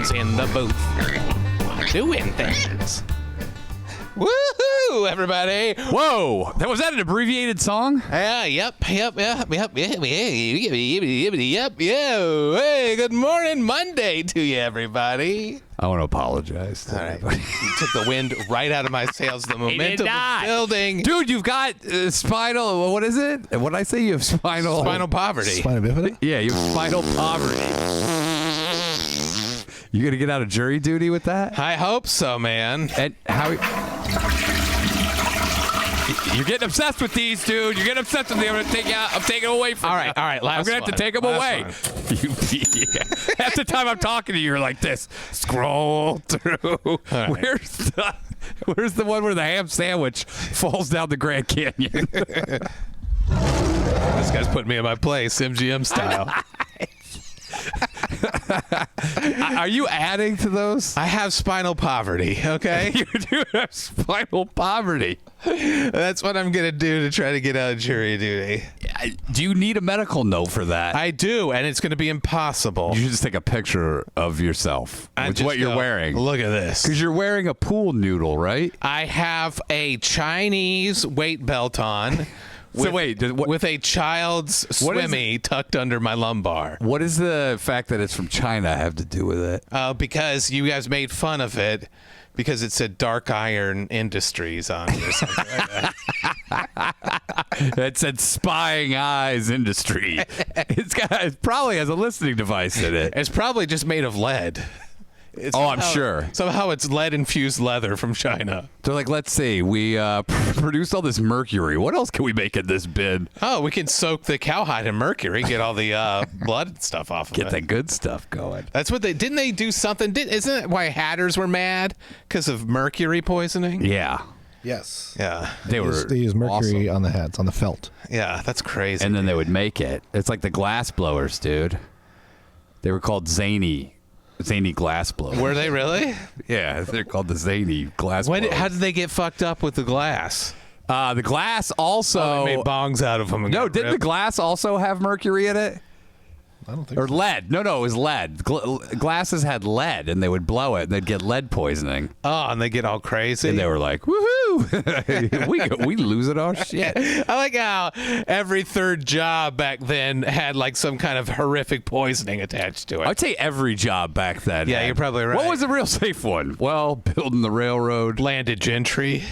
Jones in the booth. Doing things. Woohoo, everybody. Whoa. Was that an abbreviated song? Yep. Hey, good morning Monday to you, everybody. I want to apologize to everybody. You took the wind right out of my sails. The momentum was building. Dude, you've got spinal, what is it? What did I say? You have spinal poverty. Spinal bifida? Yeah, you have spinal poverty. You going to get out of jury duty with that? I hope so, man. And how... You're getting obsessed with these, dude. You're getting obsessed with them. I'm taking away from you. All right. I'm going to have to take them away. Half the time I'm talking to you, you're like this. Scroll through. Right. Where's the one where the ham sandwich falls down the Grand Canyon? This guy's putting me in my place, MGM style. Are you adding to those? I have spinal poverty, okay? You do have spinal poverty. That's what I'm going to do to try to get out of jury duty. Do you need a medical note for that? I do, and it's going to be impossible. You should just take a picture of yourself with what you're wearing. Look at this. Because you're wearing a pool noodle, right? I have a Chinese weight belt on. With a child's swimmy tucked under my lumbar. What does the fact that it's from China have to do with it? Because you guys made fun of it because it said Dark Iron Industries on it or something like that. It said Spying Eyes Industry. It probably has a listening device in it. It's probably just made of lead. I'm sure. Somehow it's lead-infused leather from China. They're like, let's see, we produced all this mercury. What else can we make in this bin? Oh, we can soak the cowhide in mercury, get all the blood and stuff off of it. Get that good stuff going. That's what didn't they do something? Isn't that why hatters were mad? Because of mercury poisoning? Yeah. Yes. Yeah. They use mercury on the hats, on the felt. Yeah, that's crazy. And then they would make it. It's like the glass blowers, dude. They were called zany glass blowers. Were they really? Yeah, they're called the zany glass blowers. How did they get fucked up with the glass? The glass also... they made bongs out of them. No, didn't the glass also have mercury in it? I don't think Or lead. No, it was lead. Glasses had lead, and they would blow it, and they'd get lead poisoning. Oh, and they get all crazy. And they were like, woohoo! we losing our shit. I like how every third job back then had like some kind of horrific poisoning attached to it. I'd say every job back then. Yeah, you're probably right. What was the real safe one? Well, building the railroad. Landed gentry.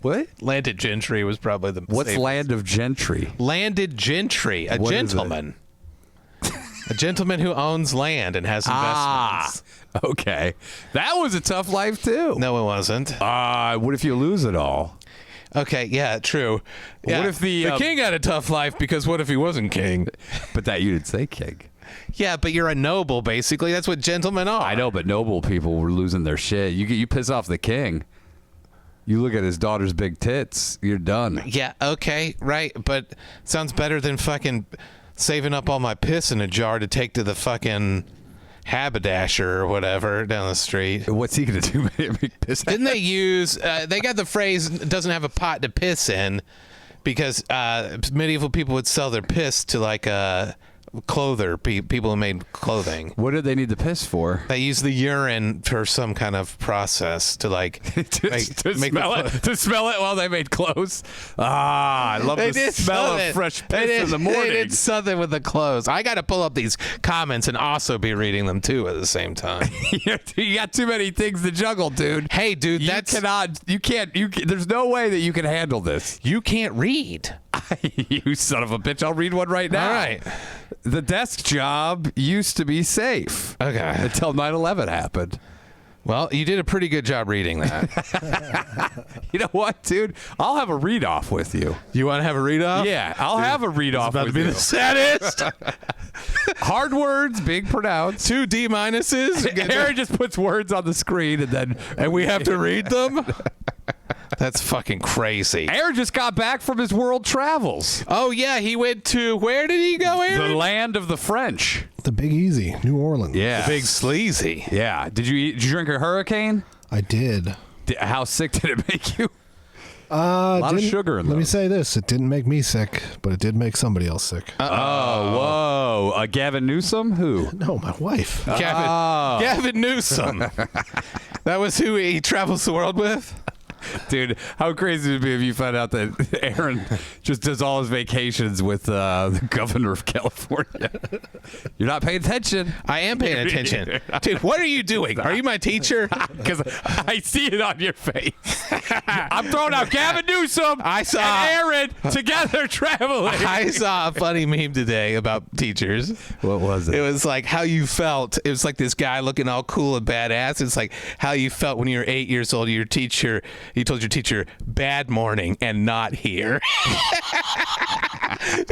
What? Landed gentry was probably the What's safest. land of gentry? Landed gentry. A gentleman. A gentleman who owns land and has investments. Okay. That was a tough life, too. No, it wasn't. What if you lose it all? Okay, yeah, true. Yeah. What if the king had a tough life because what if he wasn't king? But that you didn't say king. Yeah, but you're a noble, basically. That's what gentlemen are. I know, but noble people were losing their shit. You piss off the king. You look at his daughter's big tits, you're done. Yeah, okay, right. But sounds better than fucking saving up all my piss in a jar to take to the fucking haberdasher or whatever down the street. What's he going to do? Make piss? Didn't they use, they got the phrase, doesn't have a pot to piss in, because medieval people would sell their piss to like people who made clothing. What did they need the piss for? They use the urine for some kind of process to like to smell it while they made clothes. I love the smell of fresh piss in the morning. They did something with the clothes. I got to pull up these comments and also be reading them too at the same time. You got too many things to juggle, dude. Hey, dude, you can't. There's no way that you can handle this. You can't read. You son of a bitch. I'll read one right now. All right. The desk job used to be safe. Okay. Until 9/11 happened. Well, you did a pretty good job reading that. You know what, dude? I'll have a read-off with you. You want to have a read-off? Yeah, I'll have a read-off with you. About to be the saddest. Hard words, big pronounced. 2 D minuses. Aaron just puts words on the screen and we have to read them? That's fucking crazy. Aaron just got back from his world travels. Oh, yeah. He went to, where did he go, Aaron? The land of the French. The Big Easy, New Orleans. Yeah. The Big Sleazy. Yeah. Did you drink a hurricane? I did. How sick did it make you? A lot of sugar in Let me those. say this: it didn't make me sick, but it did make somebody else sick. Oh, whoa. Gavin Newsom? Who? No, my wife. Gavin Newsom. That was who he travels the world with? Dude, how crazy would it be if you found out that Aaron just does all his vacations with the governor of California? You're not paying attention. I am paying attention. Dude, what are you doing? Are you my teacher? Because I see it on your face. I'm throwing out Gavin Newsom and Aaron together traveling. I saw a funny meme today about teachers. What was it? It was like how you felt. It was like this guy looking all cool and badass. It's like how you felt when you were 8 years old. You told your teacher, bad morning and not here. Do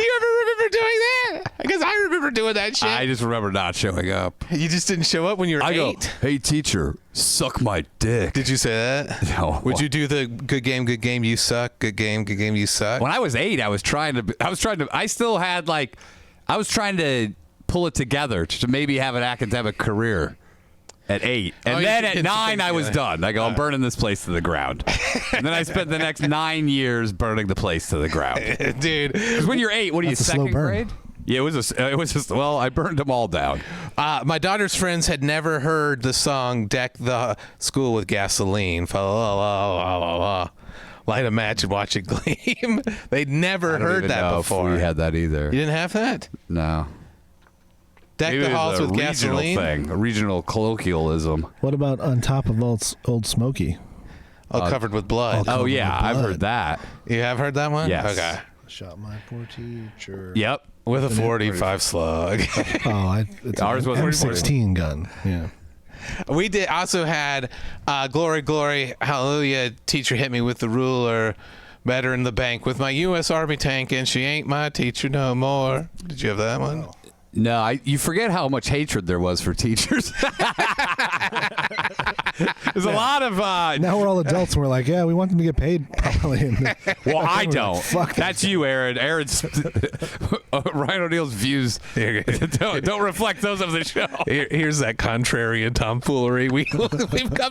you ever remember doing that? Because I remember doing that shit. I just remember not showing up. You just didn't show up when you were 8? Go, hey, teacher, suck my dick. Did you say that? No. Would you do the good game, you suck, good game, you suck? When I was 8, I was trying to pull it together to maybe have an academic career at 8. And then at 9, I was done. I go, I'm burning this place to the ground. And then I spent the next 9 years burning the place to the ground. Dude. Because when you're 8, what are you, That's a slow second burn. grade? Yeah, it was just, well, I burned them all down. My daughter's friends had never heard the song Deck the School with Gasoline. Light a match and watch it gleam. They'd never heard that before. We had that either. You didn't have that? No. Deck Maybe the it was halls a with regional gasoline? thing, a regional colloquialism. What about on top of Old Smoky? Oh, covered with blood. Oh, Covered yeah, with I've blood. heard that. You have heard that one? Yes. Okay. Shot my poor teacher. Yep. With a 45 slug. It's Ours was an M16 gun. Yeah. We did also had Glory, Glory, Hallelujah, teacher hit me with the ruler, better in the bank with my U.S. Army tank, and she ain't my teacher no more. Did you have that one? No, you forget how much hatred there was for teachers. There's a lot of. Now we're all adults and we're like, yeah, we want them to get paid properly. Well, I don't. Fuck That's you, Aaron. Aaron's Ryan O'Neill's views don't reflect those of the show. Here's that contrarian tomfoolery we've come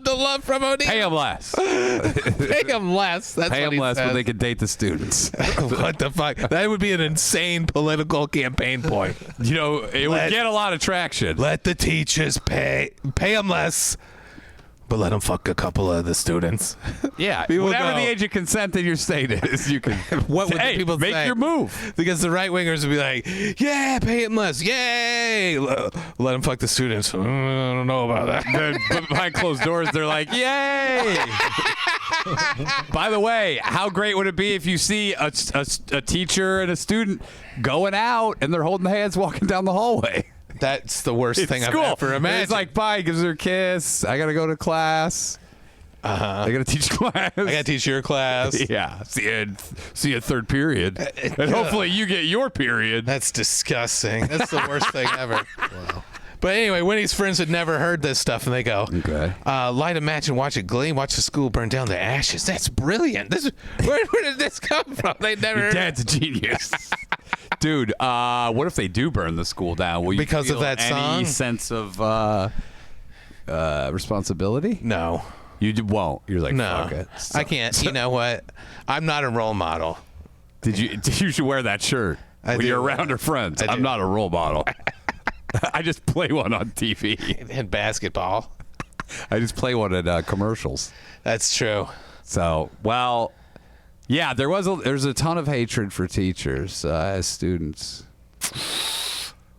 to love from O'Neill. Pay them less. Pay them less. That's Pay what them he less says. when they can date the students. What the fuck? That would be an insane political campaign point. You know, it would get a lot of traction. Let the teachers pay them less, but let them fuck a couple of the students. Yeah, People whatever go- the age of consent in your state is, you can. What would the hey, people make say? your move? Because the right wingers would be like, yeah, pay them less. Yay! Let them fuck the students. I don't know about that. Then behind closed doors, they're like, "Yay!" By the way, how great would it be if you see a teacher and a student going out and they're holding hands walking down the hallway? That's the worst thing It's I've cool. ever imagined. It's like, bye, gives her a kiss. I gotta go to class. I gotta teach class. I got to teach your class. Yeah, see you at third period, and hopefully you get your period. That's disgusting. That's the worst thing ever. Wow. But anyway, Winnie's friends had never heard this stuff, and they go, Okay. light a match and watch it gleam. Watch the school burn down to ashes. That's brilliant. Where did this come from? They never Your heard dad's a genius. Dude, what if they do burn the school down? Will you Because of feel that any song? sense of responsibility? No. Won't. You're like, No. fuck it. I can't. You know what? I'm not a role model. You should wear that shirt when do. you're around your friends. I I'm do. not a role model. I just play one on TV. In basketball. I just play one at commercials. That's true. So, well, yeah, there's a ton of hatred for teachers as students.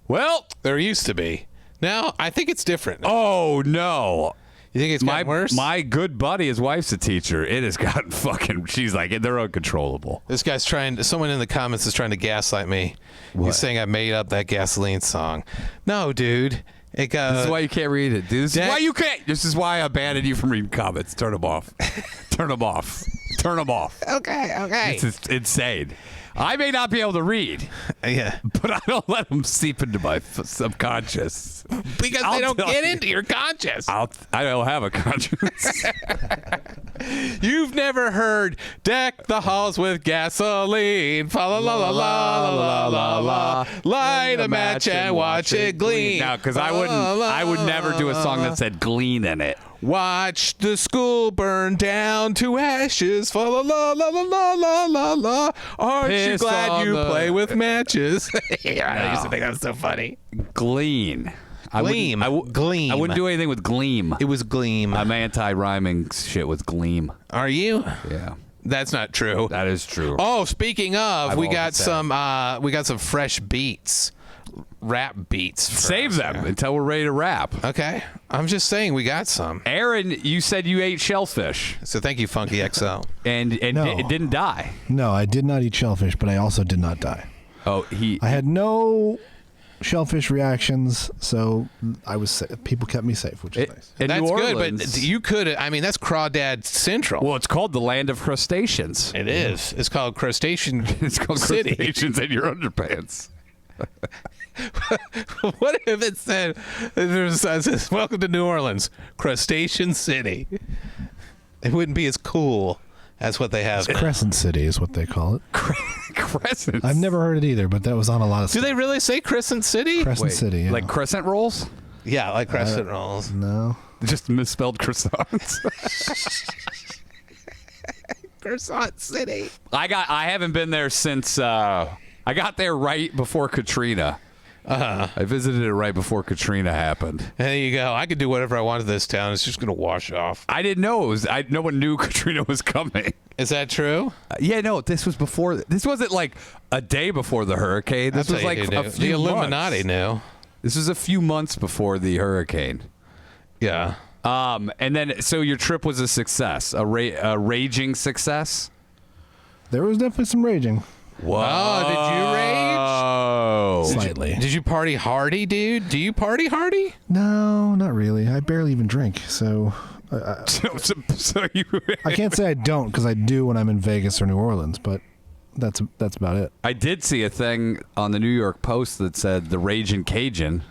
Well, There used to be. Now, I think it's different. oh no. You think it's gotten worse? My good buddy, his wife's a teacher. It has gotten fucking. She's like, they're uncontrollable. This guy's someone in the comments is trying to gaslight me. He's saying I made up that gasoline song. No, dude. It goes. This is why you can't read it, dude. This is why you can't. This is why I abandoned you from reading comments. Turn them off. Turn them off. Turn them off. Okay. It's insane. I may not be able to read, Yeah. but I don't let them seep into my subconscious. Because I'll they don't tell get you. into your conscience. I don't have a conscience. You've never heard "Deck the halls with gasoline." Fa la la la la la la la. Light a match and watch it gleam. No, because I would never do a song that said "glean" in it. Watch the school burn down to ashes. Fa la la la la la la la la. Aren't you Piss glad on you the- play with matches? I used to No. think that was so funny. Glean. Gleam. Gleam. I wouldn't do anything with gleam. It was gleam. I'm anti-rhyming shit with gleam. Are you? Yeah, That's not true. that is true. Oh, speaking of, I've we always got said. some fresh beats, rap beats. for Save us them here. until we're ready to rap. Okay, I'm just saying we got some. Aaron, you said you ate shellfish So thank you, Funky XL. and No. it didn't die. No, I did not eat shellfish, but I also did not die. Oh, I had no shellfish reactions, so I was people kept me safe, which is nice. in That's New good, Orleans, but you could. I mean, that's Crawdad Central. well, it's called the land of crustaceans. It is. It's called Crustacean It's called City. crustaceans in your underpants. What if it said, it says, "Welcome to New Orleans, Crustacean City"? It wouldn't be as cool as what they have. Crescent City is what they call it. Crescents. I've never heard it either, but that was on a lot of Do stuff. they really say Crescent City? Crescent City, yeah. Like crescent rolls? Yeah, like crescent rolls. No. Just misspelled croissants. Crescent City. I haven't been there since I got there right before Katrina. I visited it right before Katrina happened. There you go. I could do whatever I want to this town. It's just going to wash off. I didn't know it was. No one knew Katrina was coming. Is that true? Yeah, no. This was before. This wasn't like a day before the hurricane. This I'll was tell like you who a knew. few The Illuminati months. knew. This was a few months before the hurricane. Yeah. And then so your trip was a success, a raging success. There was definitely some raging. Whoa! Oh, did you rage? Oh, Slightly. Did you party hardy, dude? Do you party hardy? No, not really. I barely even drink, so so you. I can't say I don't because I do when I'm in Vegas or New Orleans, but that's about it. I did see a thing on the New York Post that said the Raging Cajun.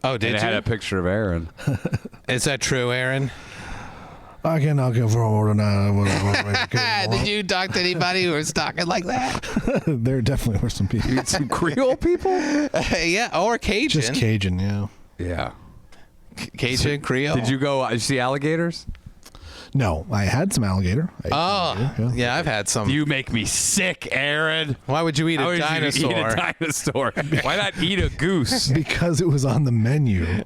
Oh, did And it had you? a picture of Aaron. Is that true, Aaron? I cannot give for more than Did you talk to anybody who was talking like that? There definitely were some people. Some Creole people? Yeah, or Cajun. Just Cajun, yeah. Yeah. Cajun, Creole. Did you go see alligators? No, I had some alligator. I ate Oh, alligator, yeah, I've had some. You make me sick, Aaron. Why would you eat How a would you dinosaur? eat a dinosaur? Why not eat a goose? Because it was on the menu.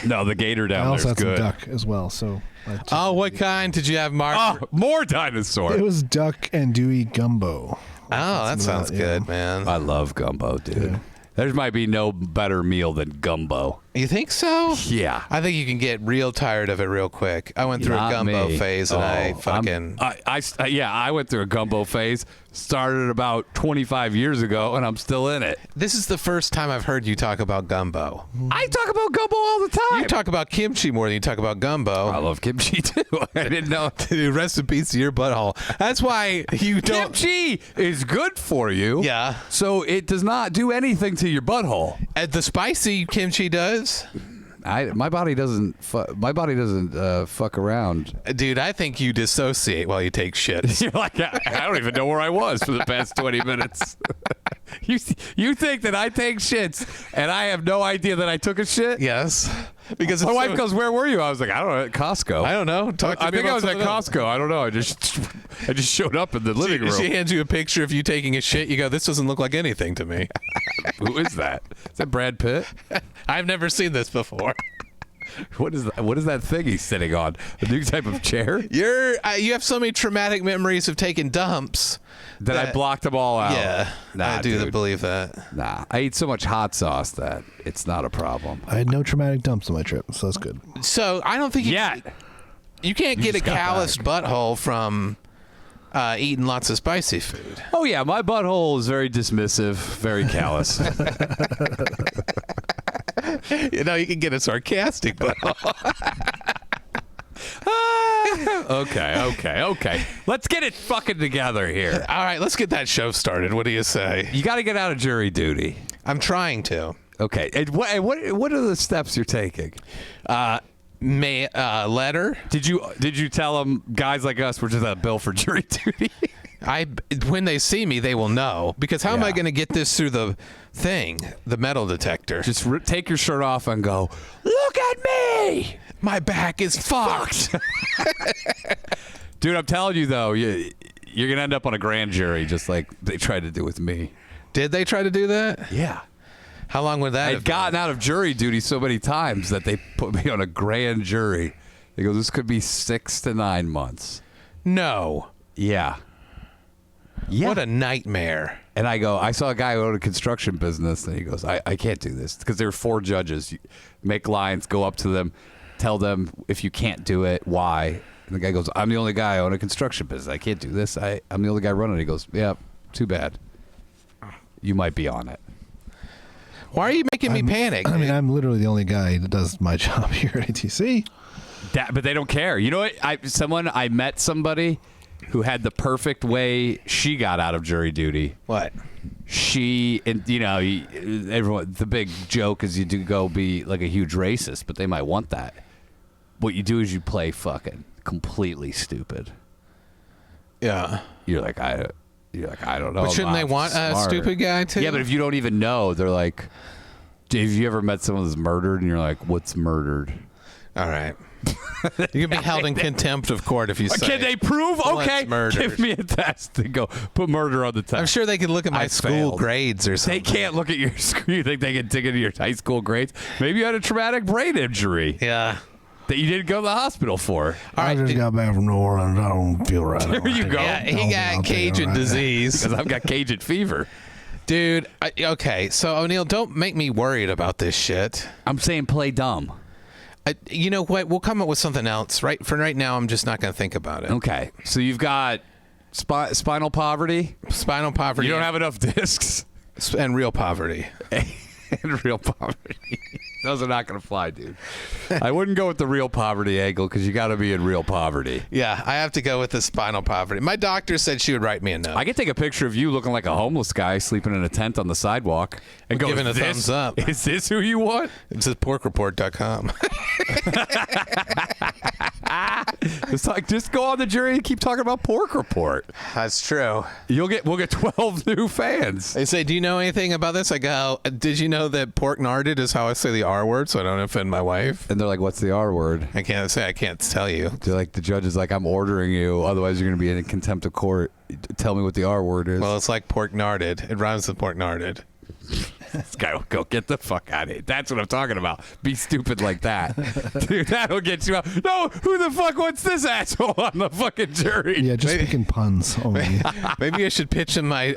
No, the gator I down also there's had good. some duck as well. So I took- Oh, what kind did you have, Mark? Oh, more dinosaur. it was duck and dewey gumbo. that sounds yeah. good, man. I love gumbo, dude. Yeah. There might be no better meal than gumbo. You think so? Yeah. I think you can get real tired of it real quick. I went through Not a gumbo me. phase and I Oh, fucking. I went through a gumbo phase. Started about 25 years ago, and I'm still in it. This is the first time I've heard you talk about gumbo. I talk about gumbo all the time. You talk about kimchi more than you talk about gumbo. I love kimchi too. I didn't know. Dude, rest in peace to your butthole. That's why you don't. Kimchi is good for you. Yeah. So it does not do anything to your butthole. The spicy kimchi does. My body doesn't. Fuck around. Dude, I think you dissociate while you take shits. You're like, I don't even know where I was for the past 20 minutes. You think that I take shits and I have no idea that I took a shit? Yes. Because My it's wife so- goes, "Where were you?" I was like, "I don't know, at Costco." I don't know. Talk to I me think I about was at something else. Costco. I don't know. I just showed up in the living room. She hands you a picture of you taking a shit. You go, this doesn't look like anything to me. Who is that? Is that Brad Pitt? I've never seen this before. What is that? What is that thing he's sitting on? A new type of chair? You have so many traumatic memories of taking dumps. That I blocked them all out. Yeah, Nah, I do dude. believe that. Nah, I eat so much hot sauce that it's not a problem. I had no traumatic dumps on my trip, so that's good. So I don't think Yet. you can't get a just got calloused butthole from eating lots of spicy food. Oh yeah, my butthole is very dismissive, very callous. You know, you can get a sarcastic butthole. Okay. Let's get it fucking together here. All right, let's get that show started. What do you say? You got to get out of jury duty. I'm trying to. Okay. And what are the steps you're taking? letter. Did you tell them guys like us were just a bill for jury duty? When they see me, they will know, because how am I Yeah. going to get this through the metal detector? Just take your shirt off and go, look at me. My back is fucked. Dude, I'm telling you, though, you're going to end up on a grand jury just like they tried to do with me. Did they try to do that? Yeah. How long would that have I'd gotten been? out of jury duty so many times that they put me on a grand jury. They go, this could be 6 to 9 months. No. Yeah. Yeah. What a nightmare. And I go, I saw a guy who owned a construction business, and he goes, I can't do this. Because there were 4 judges. You make lines, go up to them, tell them if you can't do it, why. And the guy goes, I'm the only guy who own a construction business. I can't do this. I'm the only guy running it. He goes, yeah, too bad. You might be on it. Why are you making me panic? I mean, I'm literally the only guy that does my job here at ATC. But they don't care. You know what? I met somebody who had the perfect way she got out of jury duty. What? Everyone, the big joke is you do go be like a huge racist, but they might want that. What you do is you play fucking completely stupid. Yeah. You're like, I don't know. But shouldn't they want a stupid guy too? Yeah, but if you don't even know, they're like, have you ever met someone that's murdered? And you're like, what's murdered? All right. You can be held in contempt of court if you say. Can they prove? Okay, murdered. give me a test and go put murder on the test. I'm sure they could look at my school failed. grades or They something. can't look at your screen. You think they can dig into your high school grades? Maybe you had a traumatic brain injury Yeah. that you didn't go to the hospital for. All I right. just got back from New Orleans. I don't feel right. There you go. Yeah, he got I'll tell you Cajun right now. disease. Because I've got Cajun fever. Dude, okay. So, O'Neill, don't make me worried about this shit. I'm saying play dumb. You know what? We'll come up with something else. Right For right now, I'm just not going to think about it. Okay. So you've got spinal poverty. Spinal poverty. You don't have enough discs. and real poverty. And real poverty. Those are not going to fly, dude. I wouldn't go with the real poverty angle because you got to be in real poverty. Yeah, I have to go with the spinal poverty. My doctor said she would write me a note. I could take a picture of you looking like a homeless guy sleeping in a tent on the sidewalk and go, Giving a "Is this- thumbs up." Is this who you want? It says porkreport.com. It's like, just go on the jury and keep talking about Pork Report. That's true. We'll get 12 new fans. They say, do you know anything about this? I go, did you know that pork narded is how I say the R word so I don't offend my wife? And they're like, what's the R word? I can't tell you. They're like, the judge is like, I'm ordering you, otherwise you're going to be in contempt of court. Tell me what the R word is. Well, it's like pork narded. It rhymes with pork narded. This guy will go get the fuck out of here. That's what I'm talking about. Be stupid like that. Dude, that'll get you out. No, who the fuck wants this asshole on the fucking jury? Yeah, just speaking puns only. Maybe I should pitch him my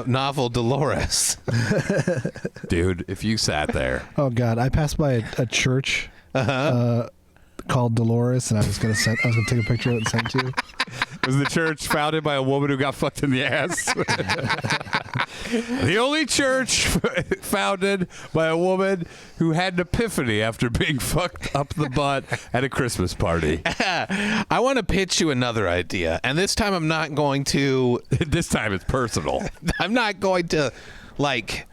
novel Dolores. Dude, if you sat there. Oh God, I passed by a church called Dolores, and I was gonna take a picture of it and send it to you. Was the church founded by a woman who got fucked in the ass? The only church founded by a woman who had an epiphany after being fucked up the butt at a Christmas party. I want to pitch you another idea, and this time I'm not going to. This time it's personal. I'm not going to, like.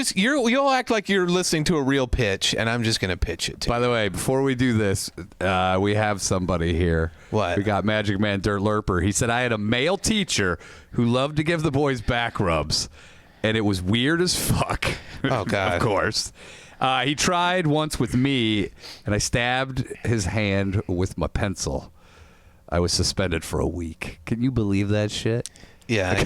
You'll act like you're listening to a real pitch, and I'm just going to pitch it to you. By the way, before we do this, we have somebody here. What? We got Magic Man Dirt Lurper. He said, I had a male teacher who loved to give the boys back rubs, and it was weird as fuck. Oh, God. Of course. He tried once with me, and I stabbed his hand with my pencil. I was suspended for a week. Can you believe that shit? Yeah.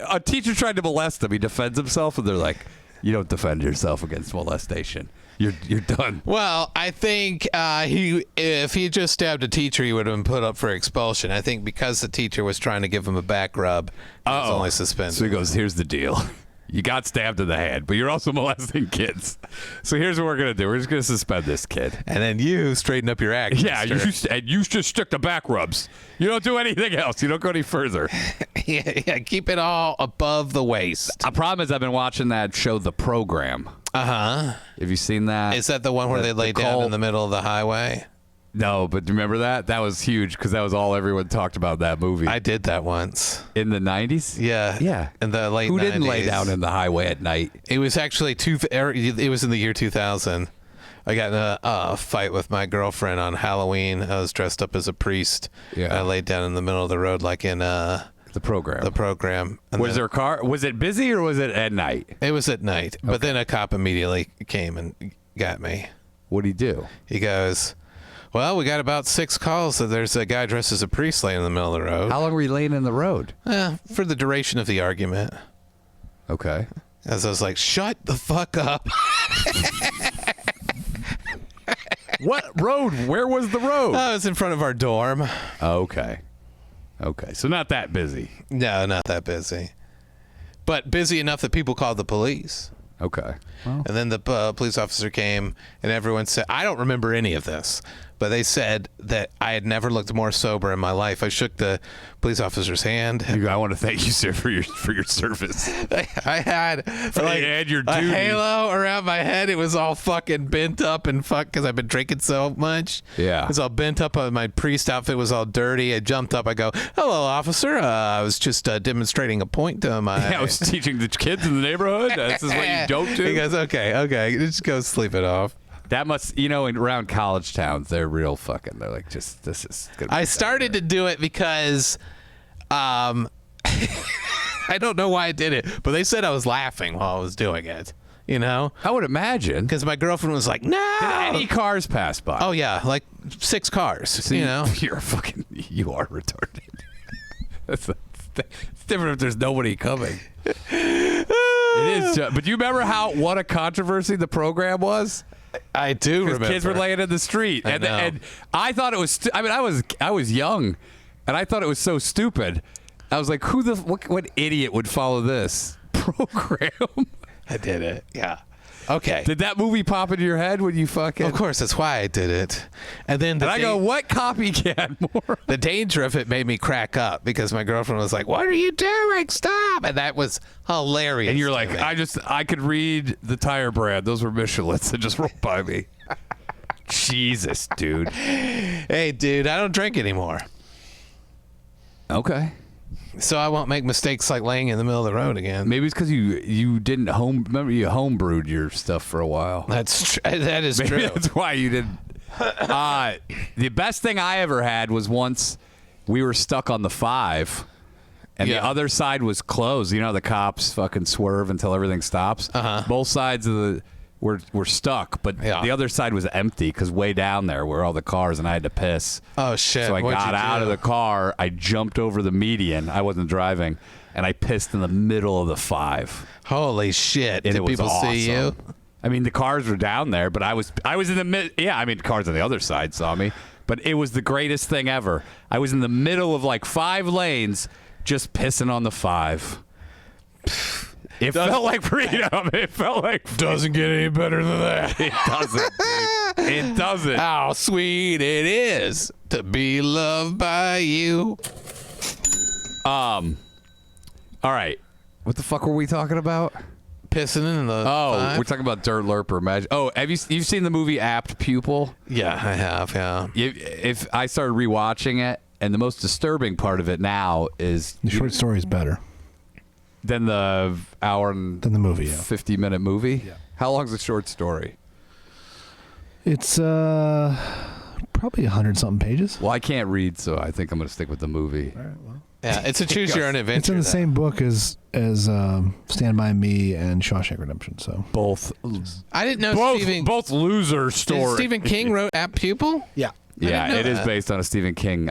A teacher tried to molest him. He defends himself, and they're like, "You don't defend yourself against molestation. You're done." Well, I think if he just stabbed a teacher, he would have been put up for expulsion. I think because the teacher was trying to give him a back rub, he was only suspended. So he goes, "Here's the deal. You got stabbed in the head, but you're also molesting kids. So here's what we're going to do. We're just going to suspend this kid. And then you straighten up your act. Yeah, mister. you just stick to back rubs. You don't do anything else. You don't go any further." yeah, keep it all above the waist. The problem is I've been watching that show, The Program. Uh-huh. Have you seen that? Is that the one where they lay down in the middle of the highway? No, but remember that? That was huge because that was all everyone talked about that movie. I did that once. In the 90s? Yeah. Yeah. In the late 90s. Who didn't lay down in the highway at night? It was actually it was in the year 2000. I got in a fight with my girlfriend on Halloween. I was dressed up as a priest. Yeah. I laid down in the middle of the road like in the program. the program. And Was there a car? Was it busy or was it at night? It was at night. But then a cop immediately came and got me. What'd he do? He goes, well, we got about 6 calls that there's a guy dressed as a priest laying in the middle of the road. How long were you laying in the road? For the duration of the argument. Okay. As I was like, shut the fuck up. What road? Where was the road? I was in front of our dorm. Okay. So not that busy. No, not that busy. But busy enough that people called the police. Okay. Well, And then the police officer came, and everyone said, I don't remember any of this, but they said that I had never looked more sober in my life. I shook the police officer's hand. I want to thank you, sir, for your service. I had and your a duty. halo around my head. It was all fucking bent up and because I've been drinking so much. Yeah. It was all bent up. My priest outfit was all dirty. I jumped up. I go, hello, officer. I was just demonstrating a point to my... Yeah, I was teaching the kids in the neighborhood. This is what you don't do. He goes, okay. Just go sleep it off. That must, around college towns, they're real fucking. They're like, just this is. Gonna be I started to do it because, I don't know why I did it, but they said I was laughing while I was doing it. I would imagine. Because my girlfriend was like, "No." Did any cars pass by? Oh yeah, like 6 cars. So you're you are retarded. It's different if there's nobody coming. It is, but do you remember what a controversy the program was? I do remember. Kids were laying in the street, and I thought it was. I was young, and I thought it was so stupid. I was like, what idiot would follow this program? I did it. Yeah. Okay. Did that movie pop into your head when you fucking? Of course, that's why I did it. And then I go, what copycat more? The danger of it made me crack up because my girlfriend was like, "What are you doing? Stop!" And that was hilarious. And you're like, I could read the tire brand. Those were Michelins that just rolled by me. Jesus, dude. Hey, dude, I don't drink anymore. Okay. So I won't make mistakes like laying in the middle of the road again. Maybe it's because you didn't remember you homebrewed your stuff for a while. That is Maybe true. That's why you didn't. The best thing I ever had was once we were stuck on the 5, and the other side was closed. The cops fucking swerve until everything stops. Both sides of were stuck, but the other side was empty because way down there were all the cars, and I had to piss. Oh shit! So I got out of the car. I jumped over the median. I wasn't driving, and I pissed in the middle of the 5. Holy shit! And Did people see you? I mean, the cars were down there, but I was in the mid. Yeah, I mean, cars on the other side saw me, but it was the greatest thing ever. I was in the middle of like 5 lanes, just pissing on the 5. It felt like freedom. It felt like freedom. Doesn't get any better than that. It doesn't. Dude. It doesn't. How sweet it is to be loved by you. All right. What the fuck were we talking about? Pissing in the. Oh, we're talking about Dirt Lurper. Have you've seen the movie Apt Pupil? Yeah, I have. Yeah. If I started rewatching it, and the most disturbing part of it now is The short story is better than the hour and than the movie. Yeah. 50-minute movie. Yeah. How long's the short story? It's probably 100-something pages. Well, I can't read, so I think I'm going to stick with the movie. All right, well. Yeah, it's a choose your own adventure. It's in the same book as Stand By Me and Shawshank Redemption. So Both. I didn't know Both loser stories. Stephen King wrote Apt Pupil? yeah. Yeah, know it is that. based on a Stephen King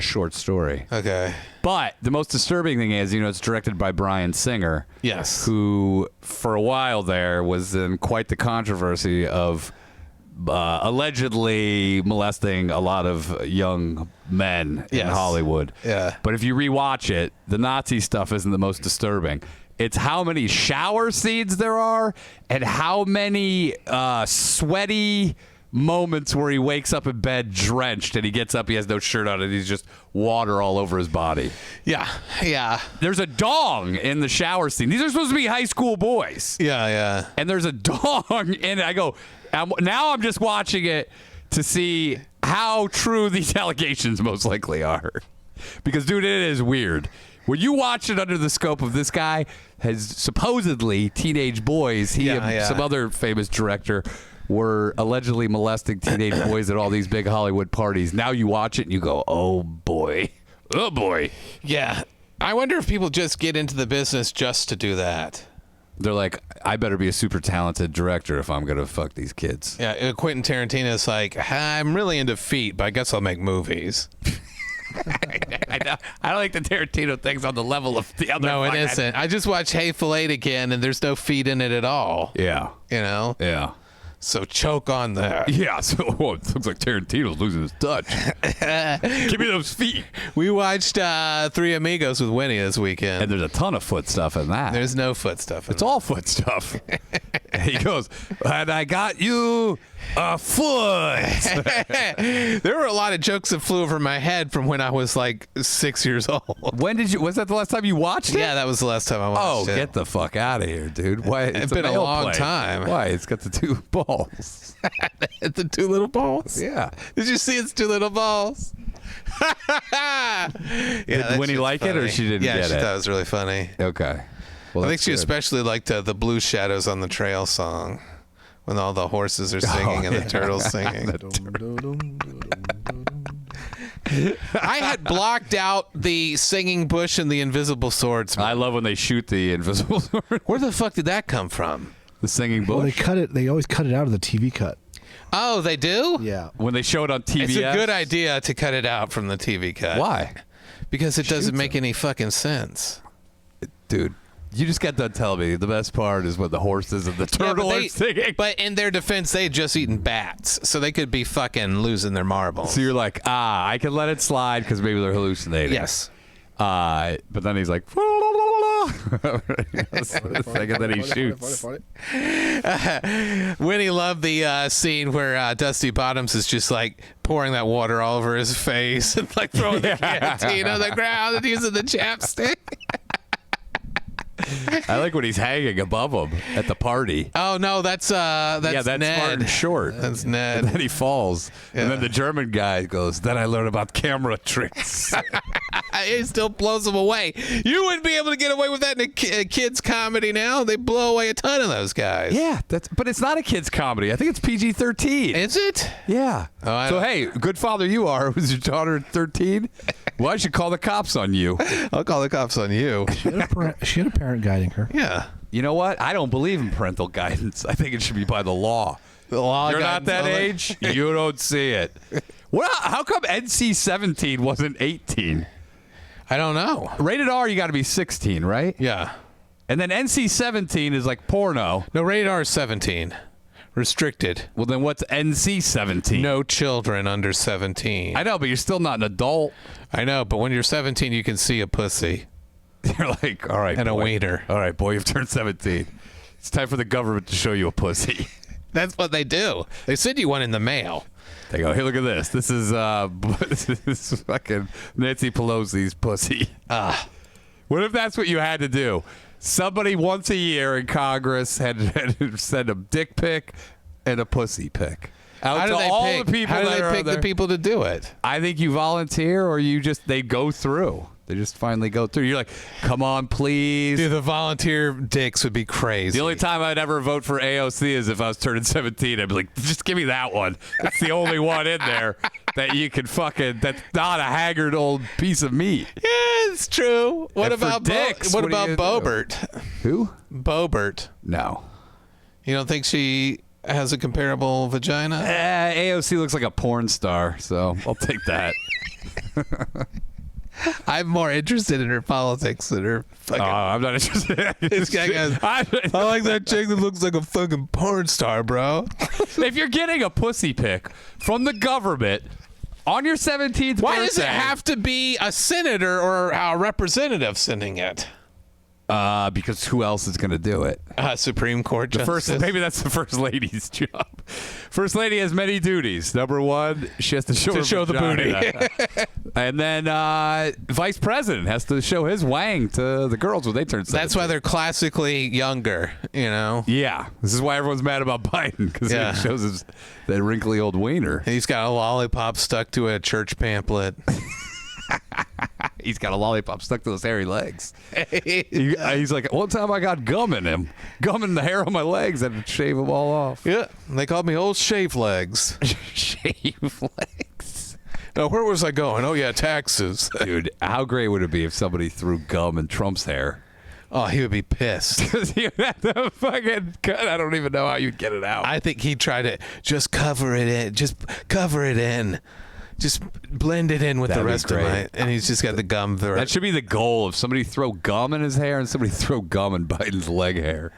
short story. Okay. But the most disturbing thing is, it's directed by Bryan Singer. Yes. Who, for a while there, was in quite the controversy of allegedly molesting a lot of young men in Hollywood. Yeah. But if you rewatch it, the Nazi stuff isn't the most disturbing. It's how many shower scenes there are and how many sweaty moments where he wakes up in bed drenched and he gets up, he has no shirt on, and he's just water all over his body. Yeah. Yeah. There's a dong in the shower scene. These are supposed to be high school boys. Yeah. Yeah. And there's a dong in it. I go, now I'm just watching it to see how true these allegations most likely are. Because, dude, it is weird. When you watch it under the scope of this guy has supposedly teenage boys, he and some other famous director were allegedly molesting teenage boys at all these big Hollywood parties. Now you watch it and you go, oh boy. Oh boy. Yeah. I wonder if people just get into the business just to do that. They're like, I better be a super talented director if I'm going to fuck these kids. Yeah, Quentin Tarantino's like, I'm really into feet, but I guess I'll make movies. I don't think the Tarantino thing's on the level of the other. No, it isn't. I just watched Hateful Eight again, and there's no feet in it at all. Yeah. You know? Yeah. So choke on that. Yeah, so it looks like Tarantino's losing his touch. Give me those feet. We watched Three Amigos with Winnie this weekend. And there's a ton of foot stuff in that. There's no foot stuff in It's all foot stuff. He goes, and I got you a foot. There were a lot of jokes that flew over my head from when I was like 6 years old. Was that the last time you watched it? Yeah, that was the last time I watched it. Oh, get the fuck out of here, dude. Why? It's been a long time. Why? It's got the two balls. The two little balls? Yeah. Did you see its two little balls? Did Winnie like it, or she didn't get it? Yeah, she thought it was really funny. Okay. Well, I think she especially liked the Blue Shadows on the Trail song when all the horses are singing and the turtles singing. I had blocked out the singing bush and the invisible swords. I love when they shoot the invisible sword. Where the fuck did that come from? The singing bush. Well, they cut it. They always cut it out of the TV cut. Oh, they do? Yeah. When they show it on TBS. It's a good idea to cut it out from the TV cut. Why? Because it doesn't make any fucking sense. Dude, you just got done telling me the best part is when the horses and the turtle are singing. But in their defense, they had just eaten bats, so they could be fucking losing their marbles. So you're like, I can let it slide because maybe they're hallucinating. Yes. But then he's like, and then he shoots. Winnie loved the scene where Dusty Bottoms is just like pouring that water all over his face and like throwing the canteen on the ground and using the chapstick. I like when he's hanging above him at the party. Oh no, that's Ned. Martin Short. That's Ned. And then he falls, and then the German guy goes, "Then I learned about camera tricks." It still blows him away. You wouldn't be able to get away with that in a kids' comedy now. They blow away a ton of those guys. Yeah, but it's not a kids' comedy. I think it's PG-13. Is it? Yeah. Oh, so hey, good father you are. Was your daughter 13? Well, I should call the cops on you. I'll call the cops on you. She had a parent guiding her. Yeah. You know what? I don't believe in parental guidance. I think it should be by the law. The law. You're not that age. You don't see it. Well, how come NC-17 wasn't 18? I don't know. Rated R, you got to be 16, right? Yeah. And then NC-17 is like porno. No, rated R is 17. Restricted. Well, then what's NC-17? No children under 17. I know, but you're still not an adult. I know, but when you're 17, you can see a pussy. You're like, all right, And boy. a wiener. All right, boy, you've turned 17. It's time for the government to show you a pussy. That's what they do. They send you one in the mail. They go, hey, look at this. This is this is fucking Nancy Pelosi's pussy. What if that's what you had to do? Somebody once a year in Congress had to send a dick pic and a pussy pic out to all the people How do that they are pick there. the people to do it? I think you volunteer, or they go through. They just finally go through. You're like, come on, please. Dude, the volunteer dicks would be crazy. The only time I'd ever vote for AOC is if I was turning 17. I'd be like, just give me that one. That's the only one in there that you can that's not a haggard old piece of meat. Yeah, it's true. What And for about dicks, what what do about you do? Bobert? Who? Bobert. No. You don't think she has a comparable vagina? AOC looks like a porn star, so I'll take that. I'm more interested in her politics than her fucking. I'm not interested. This guy goes, I like that chick that looks like a fucking porn star, bro. If you're getting a pussy pic from the government on your 17th Why birthday, does it have to be a senator or a representative sending it? because who else is going to do it? Supreme Court justice. Maybe that's the first lady's job. First lady has many duties. Number one, she has to show the booty. And then vice president has to show his wang to the girls when they turn 17. That's why they're classically younger, you know? Yeah. This is why everyone's mad about Biden, because Yeah. it shows that wrinkly old wiener. He's got a lollipop stuck to a church pamphlet. He's got a lollipop stuck to his hairy legs. He's like, one time I got gum in him. Gum in the hair on my legs. I had to shave them all off. Yeah, they called me Old Shave Legs. Shave legs. Now, where was I going? Oh, yeah, taxes. Dude, how great would it be if somebody threw gum in Trump's hair? Oh, he would be pissed. Because you had to fucking cut. I don't even know how you'd get it out. I think he'd try to just cover it in. Just cover it in. Just blend it in with That'd the be rest of great. and he's just got the gum through That it. should be the goal. If somebody throw gum in his hair and somebody throw gum in Biden's leg hair.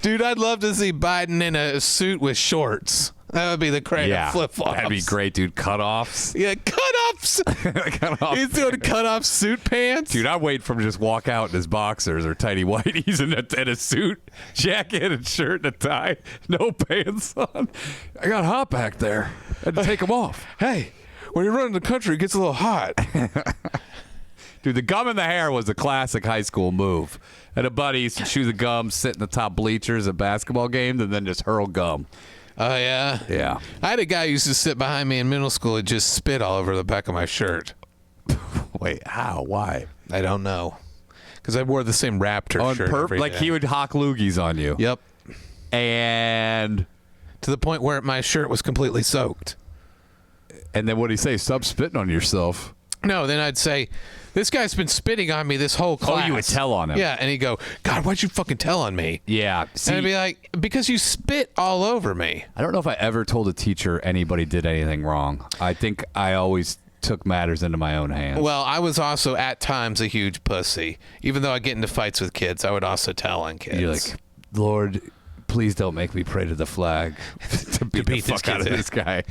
Dude, I'd love to see Biden in a suit with shorts. That would be the crazy flip-flops. That'd be great, dude. Cutoffs. Yeah, cut-offs. Cutoffs. He's doing cut-off suit pants. Dude, I'd wait for him to just walk out in his boxers or tighty whities and a suit, jacket and shirt and a tie, no pants on. I got hot back there. I had to take them off. Hey, when you're running the country, it gets a little hot. Dude, the gum in the hair was a classic high school move. And a buddy used to chew the gum, sit in the top bleachers at basketball games, and then just hurl gum. Oh, yeah? Yeah. I had a guy who used to sit behind me in middle school and just spit all over the back of my shirt. Wait, how? Why? I don't know. Because I wore the same Raptor On shirt every like day. he would hawk loogies on you. Yep. And To the point where my shirt was completely soaked. then what do you say? Stop spitting on yourself. No, then I'd say, this guy's been spitting on me this whole class. Oh, you would tell on him. Yeah, and he'd go, God, why'd you fucking tell on me? Yeah. See, And I'd be like, because you spit all over me. I don't know if I ever told a teacher anybody did anything wrong. I think I always took matters into my own hands. Well, I was also at times a huge pussy. Even though I get into fights with kids, I would also tell on kids. You're like, Lord, please don't make me pray to the flag to beat the fuck out of this guy.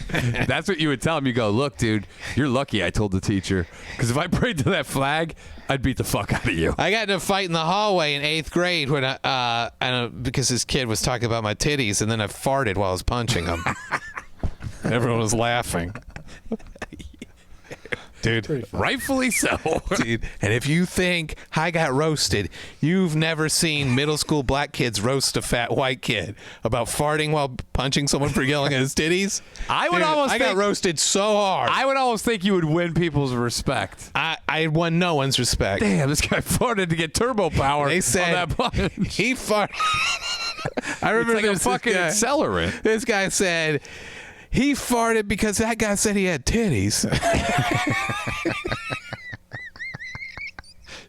That's what you would tell him. You go, look, dude, you're lucky I told the teacher. Because if I prayed to that flag, I'd beat the fuck out of you. I got in a fight in the hallway in 8th grade when because this kid was talking about my titties, and then I farted while I was punching him. Everyone was laughing. Dude, Rightfully so. dude. And if you think I got roasted, you've never seen middle school black kids roast a fat white kid about farting while punching someone for yelling at his titties. I would Dude, almost I got think- roasted so hard. I would almost think you would win people's respect. I won no one's respect. Damn, this guy farted to get turbo power. They said on that punch. he farted. I remember It's like a this fucking guy, accelerant. This guy said he farted because that guy said he had titties.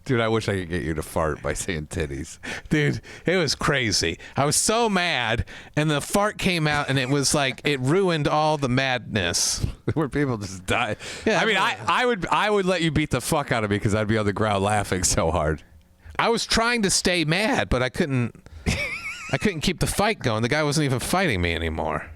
Dude, I wish I could get you to fart by saying titties. Dude, it was crazy. I was so mad, and the fart came out, and it was like it ruined all the madness. Where people just die. Yeah, I mean, I would let you beat the fuck out of me because I'd be on the ground laughing so hard. I was trying to stay mad, but I couldn't. I couldn't keep the fight going. The guy wasn't even fighting me anymore.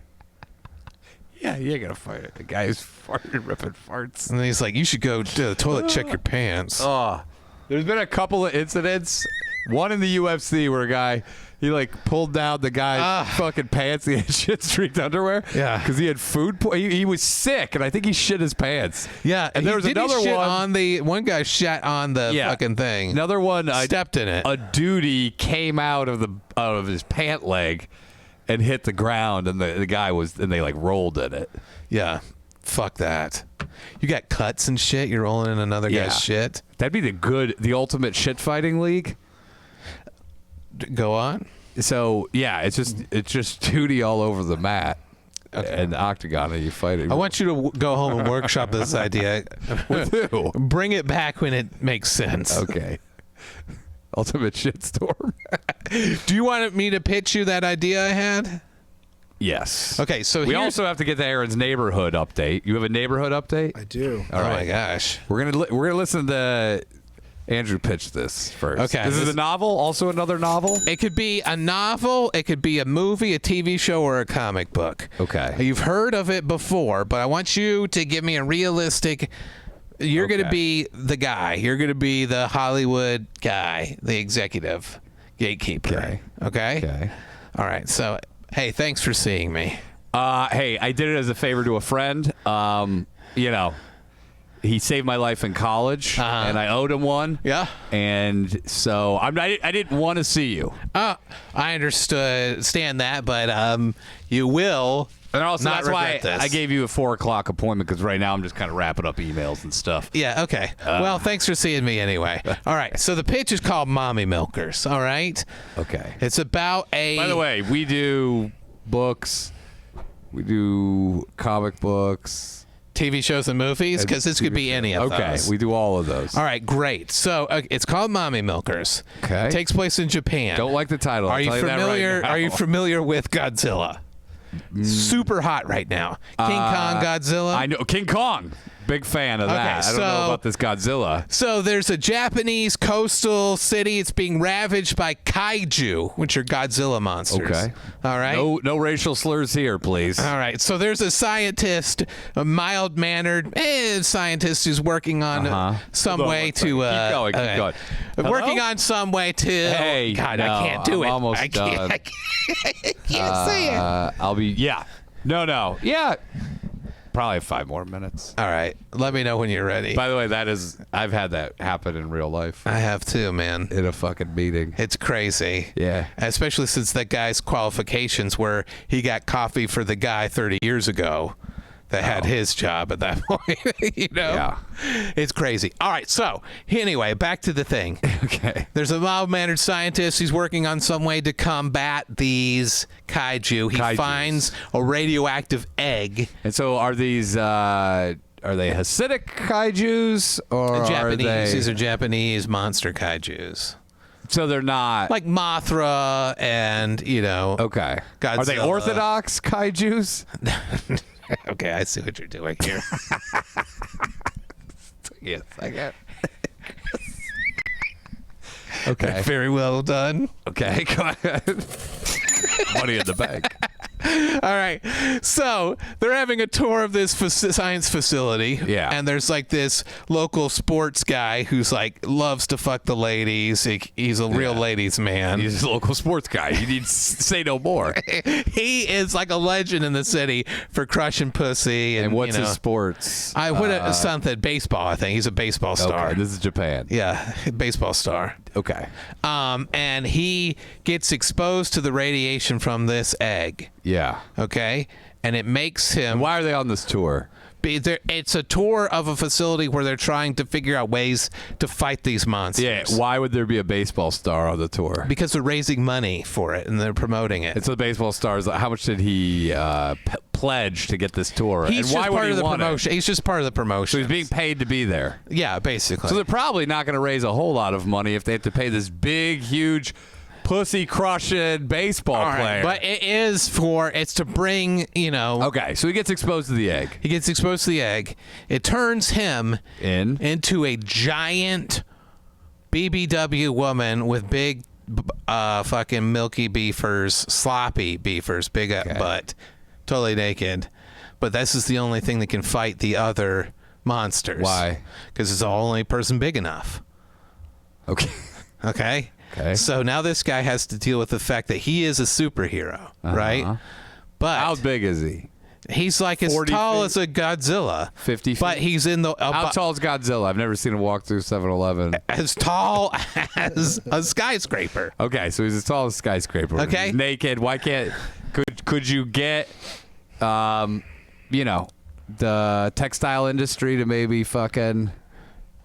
Yeah, you ain't gonna fight it. The guy who's farting, ripping farts. And then he's like, "You should go to the toilet, check your pants." Oh, there's been a couple of incidents. One in the UFC where a guy, he like pulled down the guy's fucking pants. He had shit streaked underwear. Yeah. Because he had food. He was sick, and I think he shit his pants. Yeah, And there was another shit one. on the one guy shat on the fucking thing. Another one. Stepped in it. A duty came out of his pant leg and hit the ground, and the guy was, and they like rolled in it. Yeah, fuck that. You got cuts and shit. You're rolling in another Yeah. guy's shit. That'd be the ultimate shit fighting league. Go on. So yeah, it's just duty all over the mat and the octagon, and you fight it. I want you to go home and workshop this idea. Who? Bring it back when it makes sense. Okay. Ultimate shitstorm. Do you want me to pitch you that idea I had? Yes. Okay, so We here's- also have to get to Aaron's neighborhood update. You have a neighborhood update? I do. Oh my gosh. We're gonna listen to Andrew pitch this first. Okay. This is a novel. Also another novel. It could be a novel, it could be a movie, a TV show, or a comic book. Okay. You've heard of it before, but I want you to give me a realistic. You're going to Okay. be the guy. You're going to be the Hollywood guy, the executive gatekeeper. Okay. Okay? Okay. All right. So, hey, thanks for seeing me. Hey, I did it as a favor to a friend. You know, he saved my life in college, and I owed him one. Yeah. And so I didn't want to see you. I understand that, but you will. And also, not that's why regret this. I gave you a 4:00 appointment, because right now I'm just kind of wrapping up emails and stuff. Yeah, okay. Well, thanks for seeing me anyway. All right, so the pitch is called Mommy Milkers, all right? Okay. It's about a... By the way, we do books. We do comic books. TV shows and movies? Because this could be any of Okay, those. we do all of those. All right, great. So it's called Mommy Milkers. Okay. It takes place in Japan. Don't like the title. Are you familiar? Are you familiar with Godzilla? Super hot right now. King Kong, Godzilla. I know King Kong. Big fan of that. I don't know about this Godzilla. So there's a Japanese coastal city. It's being ravaged by kaiju, which are Godzilla monsters. Okay. All right. No racial slurs here, please. All right. So there's a scientist, a mild-mannered scientist who's working on some way to... keep going. Hello? Working on some way to... Hey, God, no, I can't do I'm it. almost I can't, done. I can't say it. I'll be... Yeah. No. Yeah. Probably 5 more minutes. All right. Let me know when you're ready. By the way, I've had that happen in real life. I have too, man. In a fucking meeting. It's crazy. Yeah. Especially since that guy's qualifications where he got coffee for the guy 30 years ago that had his job at that point. You know? Yeah. It's crazy. All right. So, anyway, back to the thing. Okay. There's a mild-mannered scientist. He's working on some way to combat these kaiju. He Kaijus. finds a radioactive egg. And so are these... are they Hasidic kaijus or Japanese. are they... These are Japanese monster kaijus. So they're not... Like Mothra and, Okay. Godzilla. Are they Orthodox kaijus? Okay, I see what you're doing here. Yes, I get. Okay. Very well done. Okay, go ahead. Money in the bank. All right. So they're having a tour of this science facility. Yeah. And there's like this local sports guy who's like loves to fuck the ladies. He's a real ladies man. He's a local sports guy. You need to say no more. He is like a legend in the city for crushing pussy. And what's his sports? Something baseball, I think. He's a baseball star. Okay, this is Japan. Yeah, baseball star. Okay. And he gets exposed to the radiation from this egg. Yeah. Okay, and it makes him. Why are they on this tour? It's a tour of a facility where they're trying to figure out ways to fight these monsters. Yeah. Why would there be a baseball star on the tour? Because they're raising money for it and they're promoting it. It's the baseball stars. How much did he pledge to get this tour? He's and why just would part he of the want promotion. it? He's just part of the promotion. So he's being paid to be there. Yeah, basically. So they're probably not going to raise a whole lot of money if they have to pay this big, huge, pussy-crushing baseball player. But it's to bring, Okay, so he gets exposed to the egg. He gets exposed to the egg. It turns him into a giant BBW woman with big fucking milky beefers, sloppy beefers, big butt, totally naked. But this is the only thing that can fight the other monsters. Why? Because it's the only person big enough. Okay. Okay? Okay. So now this guy has to deal with the fact that he is a superhero, right? But How big is he? he's like as 40 tall feet? as a Godzilla. 50 feet? But he's in the... How tall is Godzilla? I've never seen him walk through 7-Eleven. as tall as a skyscraper. Okay, so he's as tall as a skyscraper. Okay. He's naked. Why can't... Could you get, the textile industry to maybe fucking...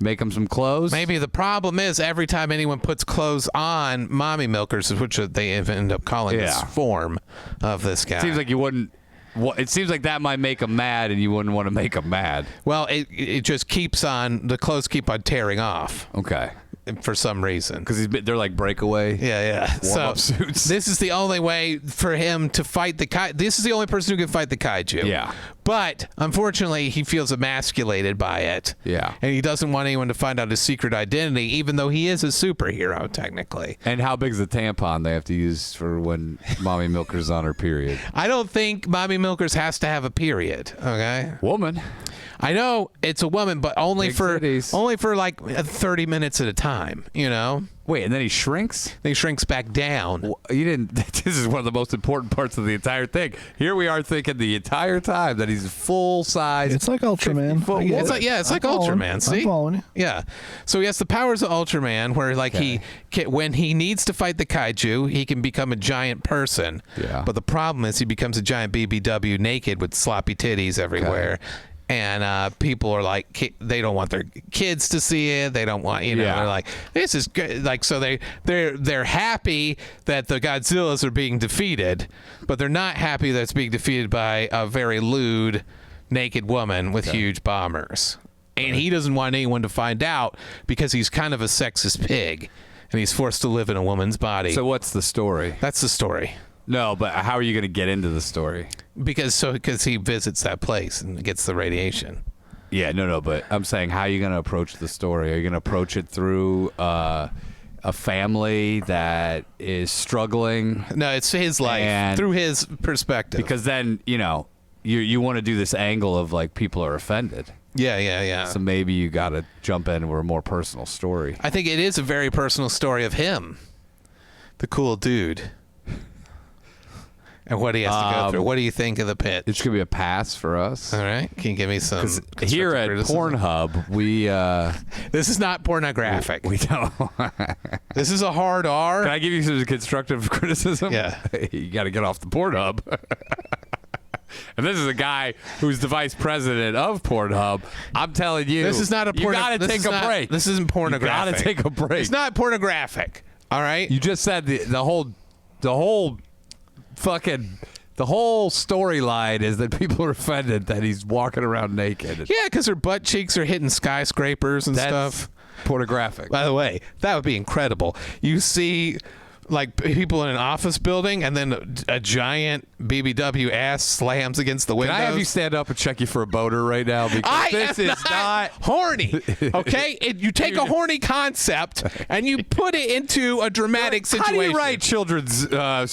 make him some clothes? Maybe the problem is every time anyone puts clothes on mommy milkers, which they end up calling this form of this guy. Seems like you wouldn't... It seems like that might make him mad, and you wouldn't want to make him mad. Well, it just keeps on... The clothes keep on tearing off. Okay. For some reason. Because they're like breakaway. Yeah. Warm-up suits. This is the only way for him to fight the kaiju. This is the only person who can fight the kaiju. Yeah. But unfortunately, he feels emasculated by it. Yeah. And he doesn't want anyone to find out his secret identity, even though he is a superhero, technically. And how big is the tampon they have to use for when mommy milker's on her period? I don't think mommy milkers has to have a period. Okay. Woman. I know it's a woman, but only Big for titties. like 30 minutes at a time. time, you know? Wait, and then he shrinks? Then he shrinks back down. Well, you didn't. This is one of the most important parts of the entire thing. Here we are thinking the entire time that he's full size. It's like Ultraman. I get It's it. like, yeah, it's I'm like following. Ultraman. See? I'm following you. Yeah. So he has the powers of Ultraman, where like when he needs to fight the kaiju, he can become a giant person. Yeah. But the problem is he becomes a giant BBW naked with sloppy titties everywhere. And people are like, they don't want their kids to see it. They don't want, you know, Yeah. they're like, this is good. Like, so they're happy that the Godzillas are being defeated, but they're not happy that it's being defeated by a very lewd, naked woman with huge bombers. And he doesn't want anyone to find out because he's kind of a sexist pig, and he's forced to live in a woman's body. So what's the story? That's the story. No, but how are you going to get into the story? Because he visits that place and gets the radiation. Yeah, no, but I'm saying, how are you going to approach the story? Are you going to approach it through a family that is struggling? No, it's his life And- through his perspective. Because then, you know, you want to do this angle of like people are offended. Yeah. So maybe you got to jump in with a more personal story. I think it is a very personal story of him, the cool dude, and what he has to go through. What do you think of the pitch? It's going to be a pass for us. All right, can you give me some? Here at Pornhub, we this is not pornographic. we don't. This is a hard R. Can I give you some constructive criticism? Yeah. You got to get off the Pornhub. And this is a guy who's the vice president of Pornhub. I'm telling you, This is not a you got to take a break. This isn't pornographic. You got to take a break. It's not pornographic. All right. You just said the whole storyline is that people are offended that he's walking around naked. Yeah, because her butt cheeks are hitting skyscrapers and That's stuff. pornographic. By the way, that would be incredible. You see, like, people in an office building, and then a giant BBW ass slams against the Can windows. I have you stand up and check you for a boner right now? Because I this am is not horny. Okay, you take a horny concept and you put it into a dramatic situation. How do you write children's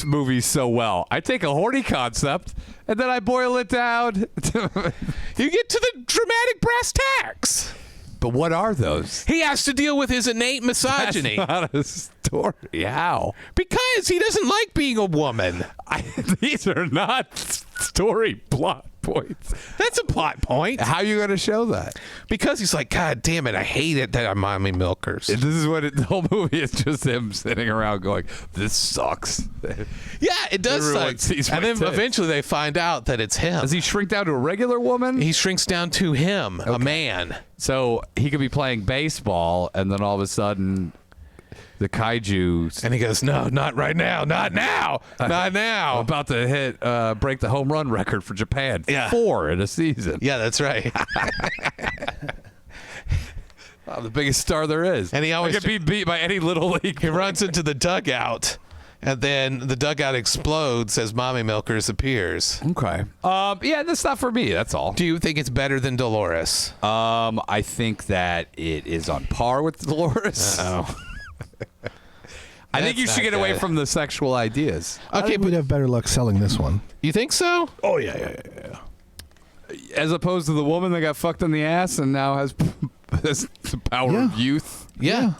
movies so well? I take a horny concept and then I boil it down. You get to the dramatic brass tacks. But what are those? He has to deal with his innate misogyny That's not a story. How? because he doesn't like being a woman. These are not story plot points. That's a plot point. How are you going to show that? Because he's like, God damn it, I hate it that I'm mommy milkers. This is what the whole movie is, just him sitting around going, this sucks. Yeah, it does Everyone suck. sees my And then tits. eventually they find out that it's him. Does he shrink down to a regular woman? He shrinks down to him, a man. So he could be playing baseball and then all of a sudden the kaiju And he goes, no, not right now, not now, not now. about to break the home run record for Japan. Yeah. 4 in a season. Yeah, that's right. Oh, the biggest star there is. And he always- I could be beat by any little league. He runs into the dugout, and then the dugout explodes as Mommy Milkers appears. Okay. Yeah, that's not for me. That's all. Do you think it's better than Dolores? I think that it is on par with Dolores. Oh. I think you That's should not get away good. from the sexual ideas. I think we'd have better luck selling this one. You think so? Oh yeah. As opposed to the woman that got fucked in the ass and now has the power of Yeah. youth. Yeah.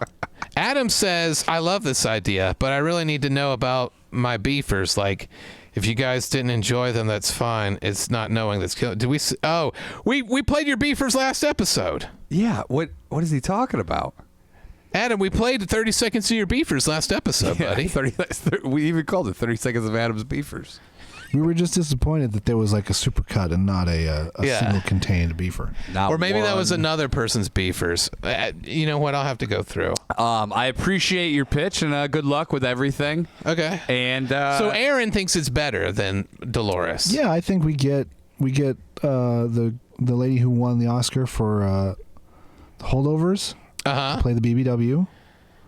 Adam says, I love this idea, but I really need to know about my beefers. Like, if you guys didn't enjoy them, that's fine. It's not knowing that's killing. Did we? Oh, we played your beefers last episode. Yeah. What is he talking about? Adam, we played 30 seconds of your beefers last episode, buddy. 30, we even called it 30 seconds of Adam's beefers. We were just disappointed that there was like a supercut and not a Yeah. single contained beefer. Not Or maybe that was one. another person's beefers. You know what? I'll have to go through. I appreciate your pitch and good luck with everything. Okay. And So Aaron thinks it's better than Dolores. Yeah, I think we get the lady who won the Oscar for the Holdovers Uh-huh. play the BBW,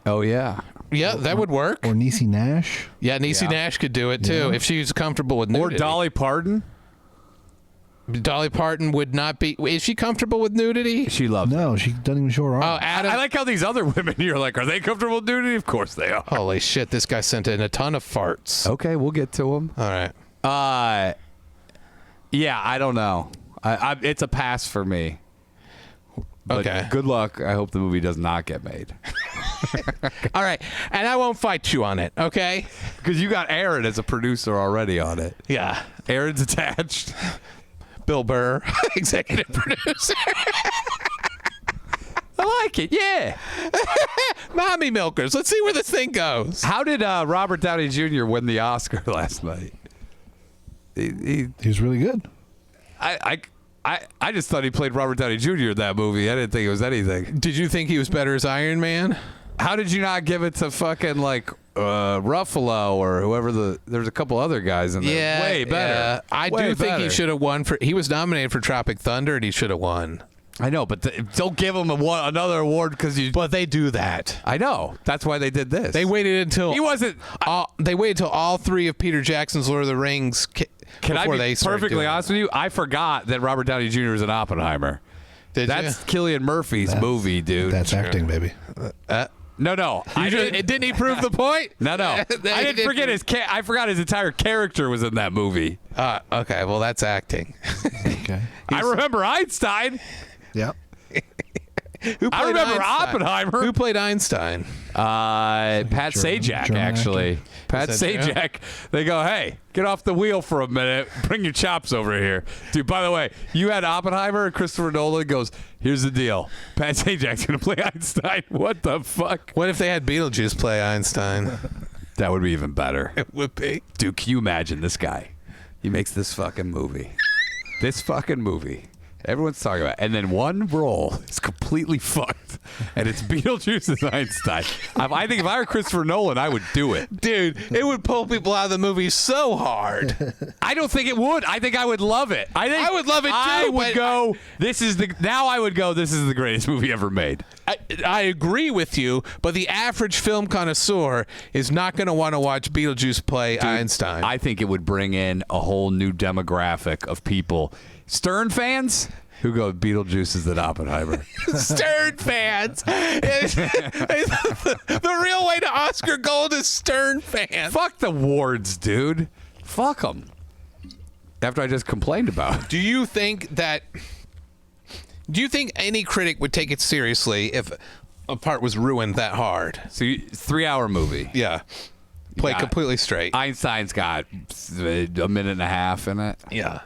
oh yeah, Yeah, that would work. or Niecy Nash. Yeah, Niecy Nash could do it too Yeah. if she's comfortable with or nudity. Dolly Parton. Dolly Parton would not be. Is she comfortable with nudity? She loves. No, she doesn't even show her Oh, arm. Adam. I like how these other women. You're like, are they comfortable with nudity? Of course they are. Holy shit! This guy sent in a ton of farts. Okay, we'll get to them. All right. Yeah, I don't know. It's a pass for me. But Okay. Good luck. I hope the movie does not get made. All right, and I won't fight you on it, okay? Because you got Aaron as a producer already on it. Yeah. Aaron's attached. Bill Burr, executive producer. I like it, yeah. Mommy milkers. Let's see where this thing goes. How did Robert Downey Jr. win the Oscar last night? He was really good. I just thought he played Robert Downey Jr. in that movie. I didn't think it was anything. Did you think he was better as Iron Man? How did you not give it to fucking like Ruffalo or whoever there's a couple other guys in there. Yeah, way better. Yeah. I do think he should have won he was nominated for Tropic Thunder and he should have won. I know, but don't give him another award because you. But they do that. I know. That's why they did this. They waited until he wasn't. They waited until all three of Peter Jackson's Lord of the Rings. Can I be perfectly honest with you? I forgot that Robert Downey Jr. is an Oppenheimer. That's Cillian Murphy's movie, dude. That's acting, baby. No. Didn't he prove the point? No. I didn't forget I forgot his entire character was in that movie. Okay, well that's acting. Okay. I remember Einstein. Yep. I remember Oppenheimer. Who played Einstein? Pat Sajak, German actually. actor. Pat Sajak. They go, hey, get off the wheel for a minute. Bring your chops over here. Dude, by the way, you had Oppenheimer and Christopher Nolan goes, here's the deal. Pat Sajak's going to play Einstein. What the fuck? What if they had Beetlejuice play Einstein? That would be even better. It would be. Dude, can you imagine this guy? He makes this fucking movie. Everyone's talking about it. And then one role is completely fucked. And it's Beetlejuice as Einstein. I think if I were Christopher Nolan, I would do it. Dude, it would pull people out of the movie so hard. I don't think it would. I think I would love it. I would love it too. I would go, this is the greatest movie ever made. I agree with you, but the average film connoisseur is not going to want to watch Beetlejuice play Einstein. I think it would bring in a whole new demographic of people. Stern fans who go, Beetlejuice is an Oppenheimer. Stern fans. The real way to Oscar gold is Stern fans. Fuck the wards, dude. Fuck them. After I just complained about it. Do you think any critic would take it seriously if a part was ruined that hard? So 3-hour movie. Yeah. Play got- completely straight. Einstein's got a minute and a half in it. Yeah.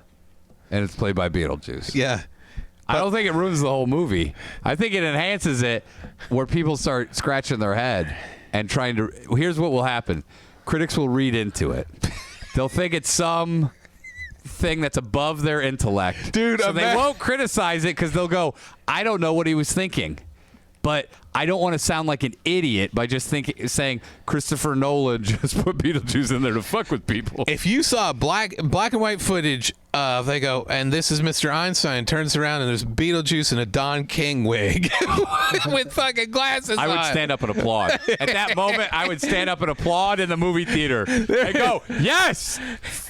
And it's played by Beetlejuice. Yeah. I don't think it ruins the whole movie. I think it enhances it where people start scratching their head and trying to. Here's what will happen. Critics will read into it. They'll think it's some thing that's above their intellect. Dude, so they won't criticize it because they'll go, I don't know what he was thinking. But I don't want to sound like an idiot by just saying Christopher Nolan just put Beetlejuice in there to fuck with people. If you saw black and white footage of, they go, and this is Mr. Einstein, turns around and there's Beetlejuice in a Don King wig with fucking glasses I would on. stand up and applaud. At that moment, I would stand up and applaud in the movie theater and go, yes,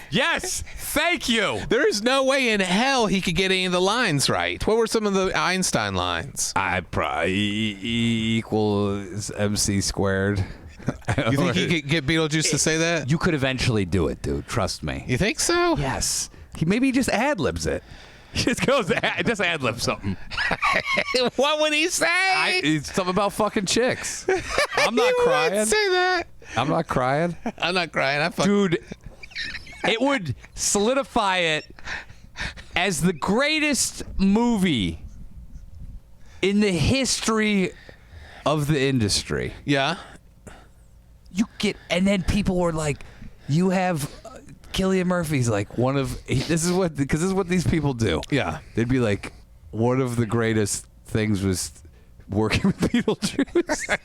thank you. There is no way in hell he could get any of the lines right. What were some of the Einstein lines? I probably equals MC squared. You think he could get Beetlejuice to say that? You could eventually do it, dude. Trust me. You think so? Yes. Maybe he just ad-libs it. He just goes, just ad-lib something. What would he say? It's something about fucking chicks. I'm not crying. Would say that. I'm not crying. I'm not crying. Dude, it would solidify it as the greatest movie in the history of the industry. Yeah. And then people were like, you have Cillian Murphy's like this is what these people do. Yeah. They'd be like, one of the greatest things was working with Beetlejuice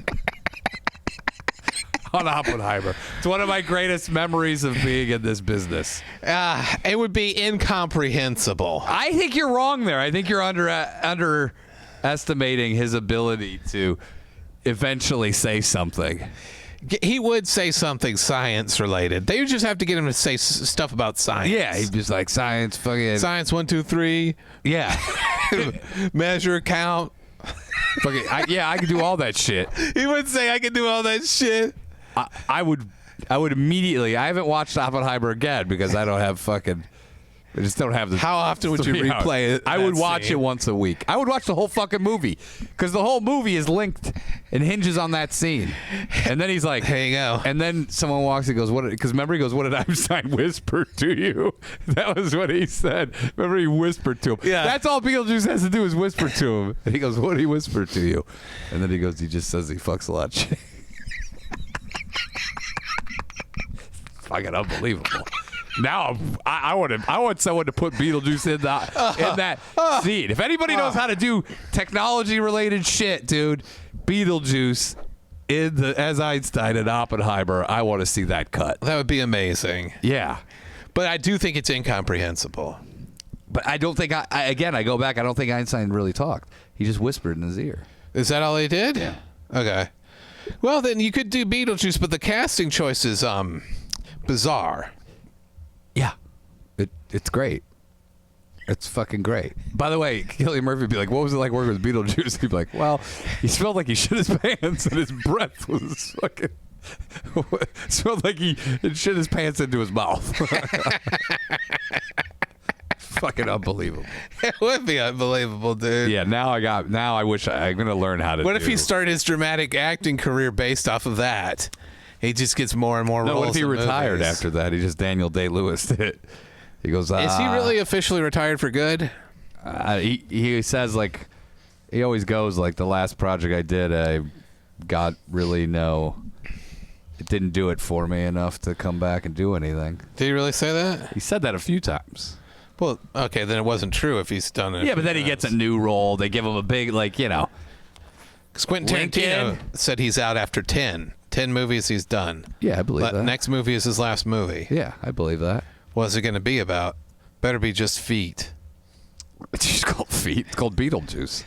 on Oppenheimer. It's one of my greatest memories of being in this business. It would be incomprehensible. I think you're wrong there. I think you're underestimating his ability to eventually say something. He would say something science related. They would just have to get him to say stuff about science. Yeah, he'd just like science, fucking science 1, 2, 3. Yeah, measure, count. fucking I could do all that shit. He would say, "I can do all that shit." I would immediately. I haven't watched Oppenheimer again because I don't have fucking I just don't have the. How often would you 3 hours. replay it? I would that watch scene? it once a week. I would watch the whole fucking movie because the whole movie is linked and hinges on that scene. And then he's like, There you go. And then someone walks and goes, "What?" Because remember, he goes, "What did Einstein whisper to you?" That was what he said. Remember, he whispered to him. Yeah. That's all Beetlejuice has to do is whisper to him. And he goes, "What did he whisper to you?" And then he goes, "He just says he fucks a lot of shit." Fucking unbelievable. Now I want someone to put Beetlejuice in that scene. If anybody knows how to do technology related shit, dude, Beetlejuice as Einstein and Oppenheimer, I want to see that cut. That would be amazing. Yeah. But I do think it's incomprehensible. But I don't think I go back, I don't think Einstein really talked. He just whispered in his ear. Is that all he did? Yeah. Okay. Well, then you could do Beetlejuice, but the casting choice is bizarre. Yeah. It's great. It's fucking great. By the way, Cillian Murphy would be like, what was it like working with Beetlejuice? He'd be like, well, he smelled like he shit his pants and his breath was fucking... smelled like he shit his pants into his mouth. Fucking unbelievable. It would be unbelievable, dude. Yeah, now I wish I'm going to learn how to What if he started his dramatic acting career based off of that? He just gets more and more roles. What if he in retired movies. after that? He just Daniel Day-Lewis did it. He goes, Is he really officially retired for good? He says, like, he always goes, like, the last project I did, I got really it didn't do it for me enough to come back and do anything. Did he really say that? He said that a few times. Well, okay, then it wasn't true if he's done it. Yeah, but then he gets a new role. They give him a big, like, Because Quentin Tarantino Lincoln. said he's out after 10. 10 movies he's done. Yeah, I believe that. Next movie is his last movie. Yeah, I believe that. What's it going to be about? Better be just feet. It's just called feet. It's called Beetlejuice.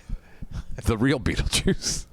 The real Beetlejuice.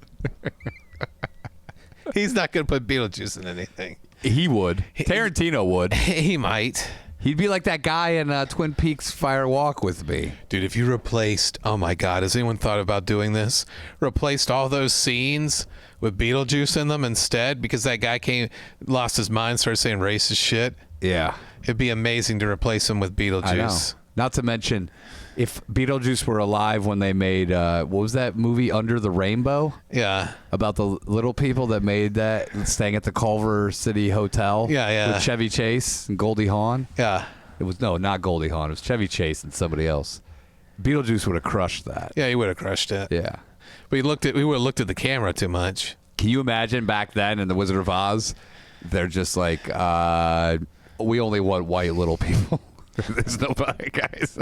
He's not going to put Beetlejuice in anything. He would. Tarantino would. He might. He'd be like that guy in Twin Peaks Fire Walk with Me. Dude, if you replaced, oh my God, has anyone thought about doing this? Replaced all those scenes with Beetlejuice in them instead because that guy lost his mind, started saying racist shit. Yeah. It'd be amazing to replace him with Beetlejuice. I know. Not to mention, if Beetlejuice were alive when they made, what was that movie, Under the Rainbow? Yeah. About the little people that made that, staying at the Culver City Hotel. Yeah, yeah. With Chevy Chase and Goldie Hawn. Yeah. It was, no, not Goldie Hawn. It was Chevy Chase and somebody else. Beetlejuice would have crushed that. Yeah, he would have crushed it. Yeah. We would have looked at the camera too much. Can you imagine back then in The Wizard of Oz? They're just like, we only want white little people. There's no black guys.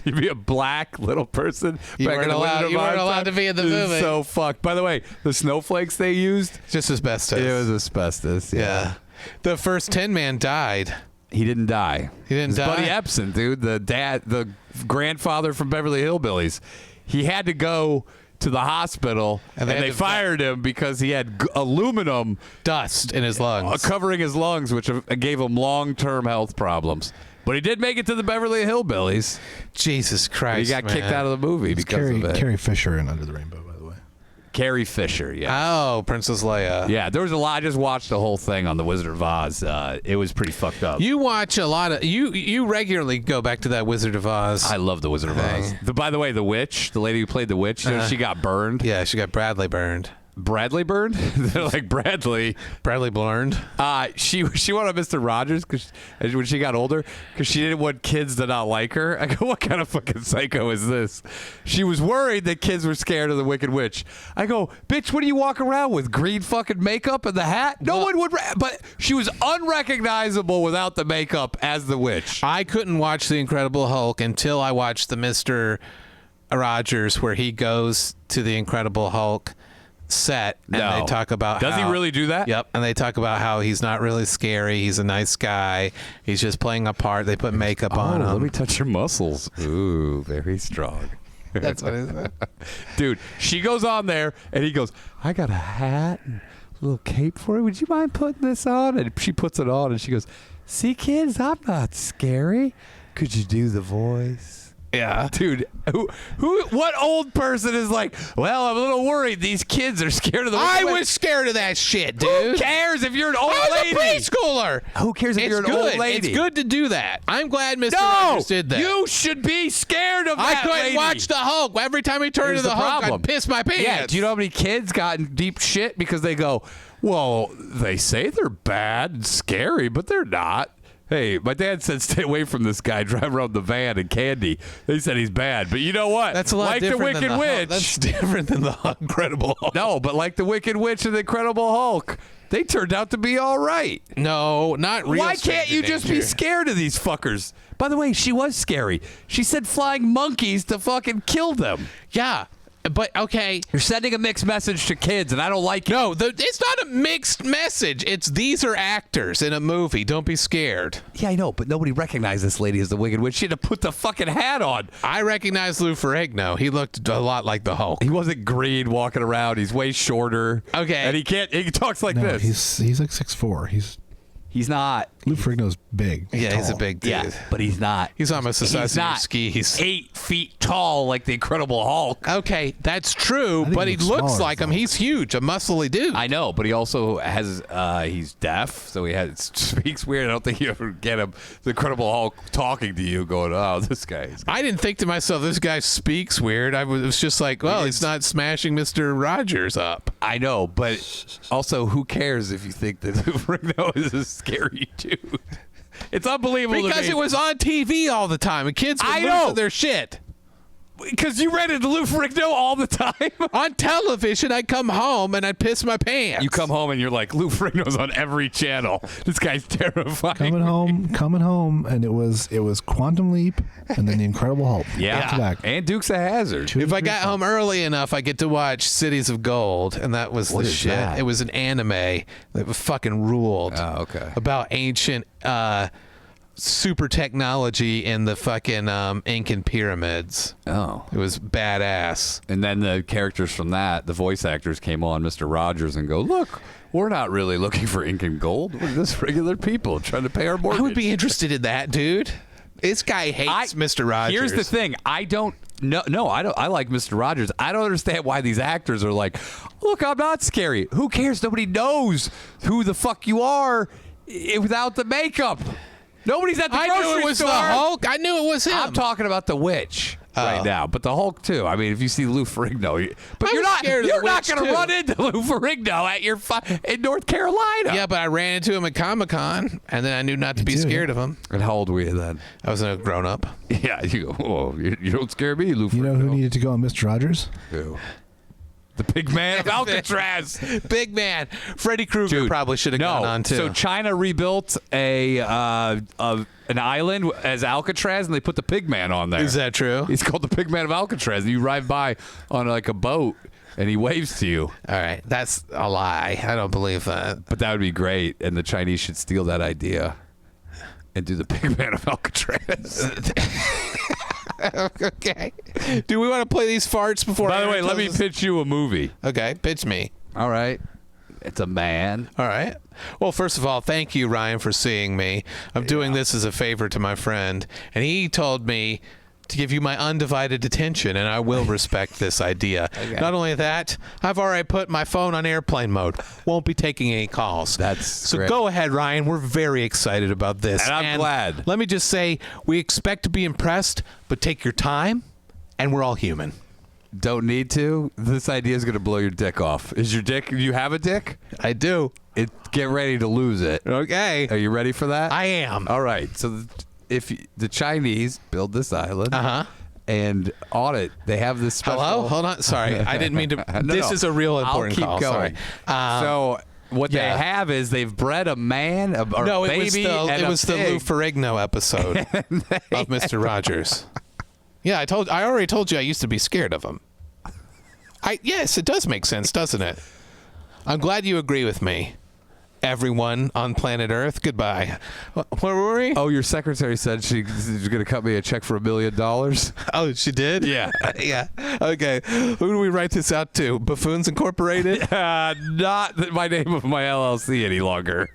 You'd be a black little person. You weren't allowed to be in the movie. So fucked. By the way, the snowflakes they used, Just asbestos. it was asbestos. Yeah. The first Tin Man died. He didn't die. He didn't It's die? Buddy Epson, dude, the grandfather from Beverly Hillbillies. He had to go to the hospital, and had they to fired him because he had aluminum Dust in his lungs. covering his lungs, which gave him long-term health problems. But he did make it to the Beverly Hillbillies. Jesus Christ. He got kicked out of the movie because of it. Carrie Fisher in Under the Rainbow, by the way. Carrie Fisher, yeah. Oh, Princess Leia. Yeah, there was a lot. I just watched the whole thing on The Wizard of Oz. It was pretty fucked up. You watch a lot of you regularly go back to that Wizard of Oz. I love The Wizard of Oz. Hey. By the way, the witch, the lady who played the witch, she got burned. Yeah, she got Bradley burned. Bradley burned? They're like, Bradley. Bradley burned. She wanted Mr. Rogers when she got older because she didn't want kids to not like her. I go, what kind of fucking psycho is this? She was worried that kids were scared of the Wicked Witch. I go, bitch, what do you walk around with? Green fucking makeup and the hat? No one would. But she was unrecognizable without the makeup as the witch. I couldn't watch The Incredible Hulk until I watched the Mr. Rogers where he goes to the Incredible Hulk set and No. they talk about Does he really do that? Yep. And they talk about how he's not really scary. He's a nice guy. He's just playing a part. They put makeup on him. Let me touch your muscles. Ooh, very strong. That's what it is. Dude, she goes on there and he goes, I got a hat and a little cape for you. Would you mind putting this on? And she puts it on and she goes, see, kids, I'm not scary. Could you do the voice? Yeah. Dude, what old person is like, well, I'm a little worried these kids are scared of the I was scared of that shit, dude. Who cares if you're an old lady? I'm a preschooler. Who cares if It's you're an good. old lady? It's good to do that. I'm glad Mr. No, Rogers did that. you should be scared of I that couldn't lady. watch the Hulk. Every time he turned Here's to the Hulk, problem. I'd piss my pants. Yeah, do you know how many kids got in deep shit because they go, well, they say they're bad and scary, but they're not. Hey, my dad said stay away from this guy driving around the van and candy. They said he's bad. But you know what? That's a lot like different the than Wicked Hulk. Witch. That's different than the Incredible Hulk. No, but like the Wicked Witch and the Incredible Hulk, they turned out to be all right. No, not real. Why can't you just be scared of these fuckers? By the way, she was scary. She said flying monkeys to fucking kill them. Yeah, but okay. You're sending a mixed message to kids, and I don't like it. No, it's not a mixed message. It's these are actors in a movie. Don't be scared. Yeah, I know, but nobody recognized this lady as the Wicked Witch. She had to put the fucking hat on. I recognize Lou Ferrigno. He looked a lot like the Hulk. He wasn't green walking around. He's way shorter. Okay. And he talks like No, this. he's like 6'4". He's not. Lou Ferrigno's big. Yeah, he's a tall. big dude. Yeah, but he's not. He's almost the size He's of your not skis. 8 feet tall like the Incredible Hulk. Okay, that's true, think but he he looks looks smaller like than him. He's huge, a muscly dude. I know, but he also has he's deaf, so speaks weird. I don't think you ever get him, the Incredible Hulk, talking to you, going, "Oh, this guy." I didn't think to myself, this guy speaks weird. It was just like, well, he's not smashing Mr. Rogers up. I know, but also, who cares if you think that Lou Ferrigno is a scary dude? It's unbelievable to Because me. it was on TV all the time, and kids I would know. lose their shit. Because you read into Lou Ferrigno all the time. On television, I'd come home and I'd piss my pants. You come home and you're like, Lou Ferrigno's on every channel. This guy's terrifying. Coming home, and it was Quantum Leap, and then the Incredible Hulk. Back to back. And Dukes of Hazzard. If I got home early enough, I get to watch Cities of Gold, and that was What the is shit. that? It was an anime that fucking ruled. Oh, okay. About ancient super technology in the fucking Incan pyramids. Oh. It was badass. And then the characters from that, the voice actors came on, Mr. Rogers, and go, look, we're not really looking for ink and gold. We're just regular people trying to pay our mortgage. I would be interested in that, dude. This guy hates Mr. Rogers. Here's the thing. I don't. No, I don't. I like Mr. Rogers. I don't understand why these actors are like, look, I'm not scary. Who cares? Nobody knows who the fuck you are without the makeup. Nobody's at the I grocery knew it was store. the Hulk. I knew it was him. I'm talking about the witch right now, but the Hulk too. I mean, if you see Lou Ferrigno, but you're not scared of the not witch, going to too. run into Lou Ferrigno at your in North Carolina. Yeah, but I ran into him at Comic-Con, and then I knew not to be too, scared yeah. of him. And how old were you then? I was a grown-up. Yeah, you go. Oh, you don't scare me, Lou Ferrigno. You know who needed to go on Mr. Rogers? Who? The big man of Alcatraz. Big man. Freddy Krueger probably should have gone on, too. So China rebuilt an island as Alcatraz, and they put the pig man on there. Is that true? He's called the pig man of Alcatraz. And you ride by on like a boat, and he waves to you. All right. That's a lie. I don't believe that. But that would be great, and the Chinese should steal that idea and do the pig man of Alcatraz. Okay. Do we want to play these farts before? By the way, Aaron let me tells us- pitch you a movie. Okay, pitch me. All right. It's a man. All right. Well, first of all, thank you, Ryan, for seeing me. I'm doing this as a favor to my friend, and he told me to give you my undivided attention, and I will respect this idea. Okay. Not only that, I've already put my phone on airplane mode. Won't be taking any calls. That's so great. go ahead, Ryan. We're very excited about this. And I'm glad. Let me just say, we expect to be impressed, but take your time, and we're all human. Don't need to. This idea is going to blow your dick off. Is your dick? You have a dick? I do. Get ready to lose it. Okay. Are you ready for that? I am. All right. So if the Chinese build this island, and on it they have this special. Hello? Hold on. Sorry. I didn't mean to. This is a real important I'll keep call. going. Sorry. So what yeah. they have is they've bred a man, or No, baby, it was the pig. Lou Ferrigno episode of Mr. Rogers. Yeah, I already told you I used to be scared of him. Yes, it does make sense, doesn't it? I'm glad you agree with me. Everyone on planet Earth, goodbye. Where were we? Oh, your secretary said she's going to cut me a check for $1 million. Oh, she did? Yeah. Yeah. Okay. Who do we write this out to? Buffoons Incorporated? Not my name of my LLC any longer.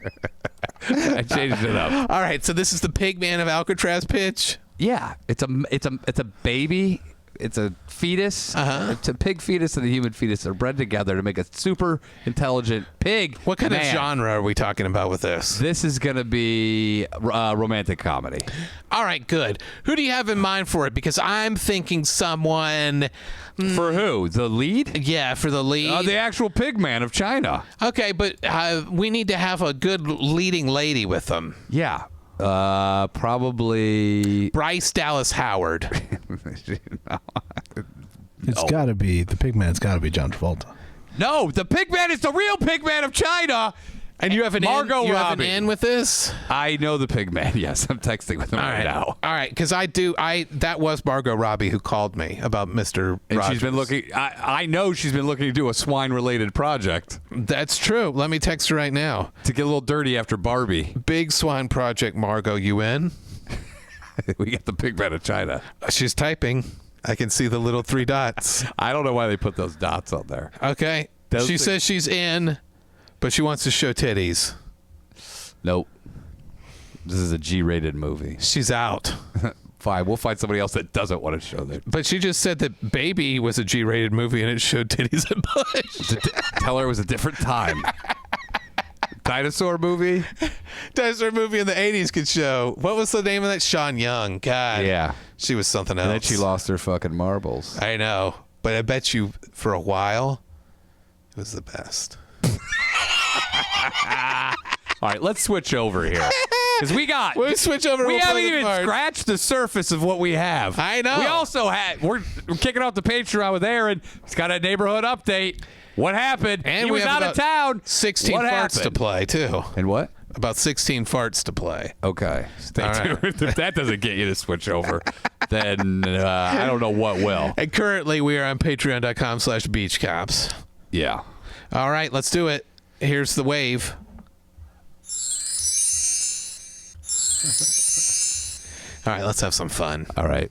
I changed it up. All right, so this is the Pig Man of Alcatraz pitch? Yeah, it's a baby. It's a fetus. It's a pig fetus and a human fetus are bred together to make a super intelligent pig. What kind man. of genre are we talking about with this? This is going to be romantic comedy. All right, good. Who do you have in mind for it? Because I'm thinking someone. For who? The lead? Yeah, for the lead. The actual pig man of China. Okay, but we need to have a good leading lady with them. Yeah. Probably Bryce Dallas Howard. It's got to be the pigman's got to be John Travolta. No, the pig man is the real pig man of China. And you have an Margot you have an Robbie. in with this? I know the pig man. Yes, I'm texting with him right now. All right, because that was Margot Robbie who called me about Mr. And Rogers. she's been looking. I know she's been looking to do a swine-related project That's true. Let me text her right now. to get a little dirty after Barbie. Big swine project, Margot. You in? We got the pig man of China. She's typing. I can see the little 3 dots. I don't know why they put those dots on there. Okay. She says she's in, but she wants to show titties. Nope. This is a G-rated movie. She's out. Fine, we'll find somebody else that doesn't want to show their. But she just said that Baby was a G-rated movie and it showed titties and bush. Tell her it was a different time. Dinosaur movie? Dinosaur movie in the 80s could show. What was the name of that? Sean Young. God. Yeah. She was something else. And then she lost her fucking marbles. I know. But I bet you for a while, it was the best. All right, let's switch over here. Because We'll switch over. We we'll haven't play the even part. scratched the surface of what we have. I know. We also had, we're kicking off the Patreon with Aaron. He's got a neighborhood update. What happened? And he we was have out of about town. 16 What farts happened? to play, too. And what? About 16 farts to play. Okay. Stay All tuned. right. If that doesn't get you to switch over, then I don't know what will. And currently, we are on patreon.com/beachcops. Yeah. All right, let's do it. Here's the wave. All right, let's have some fun. All right.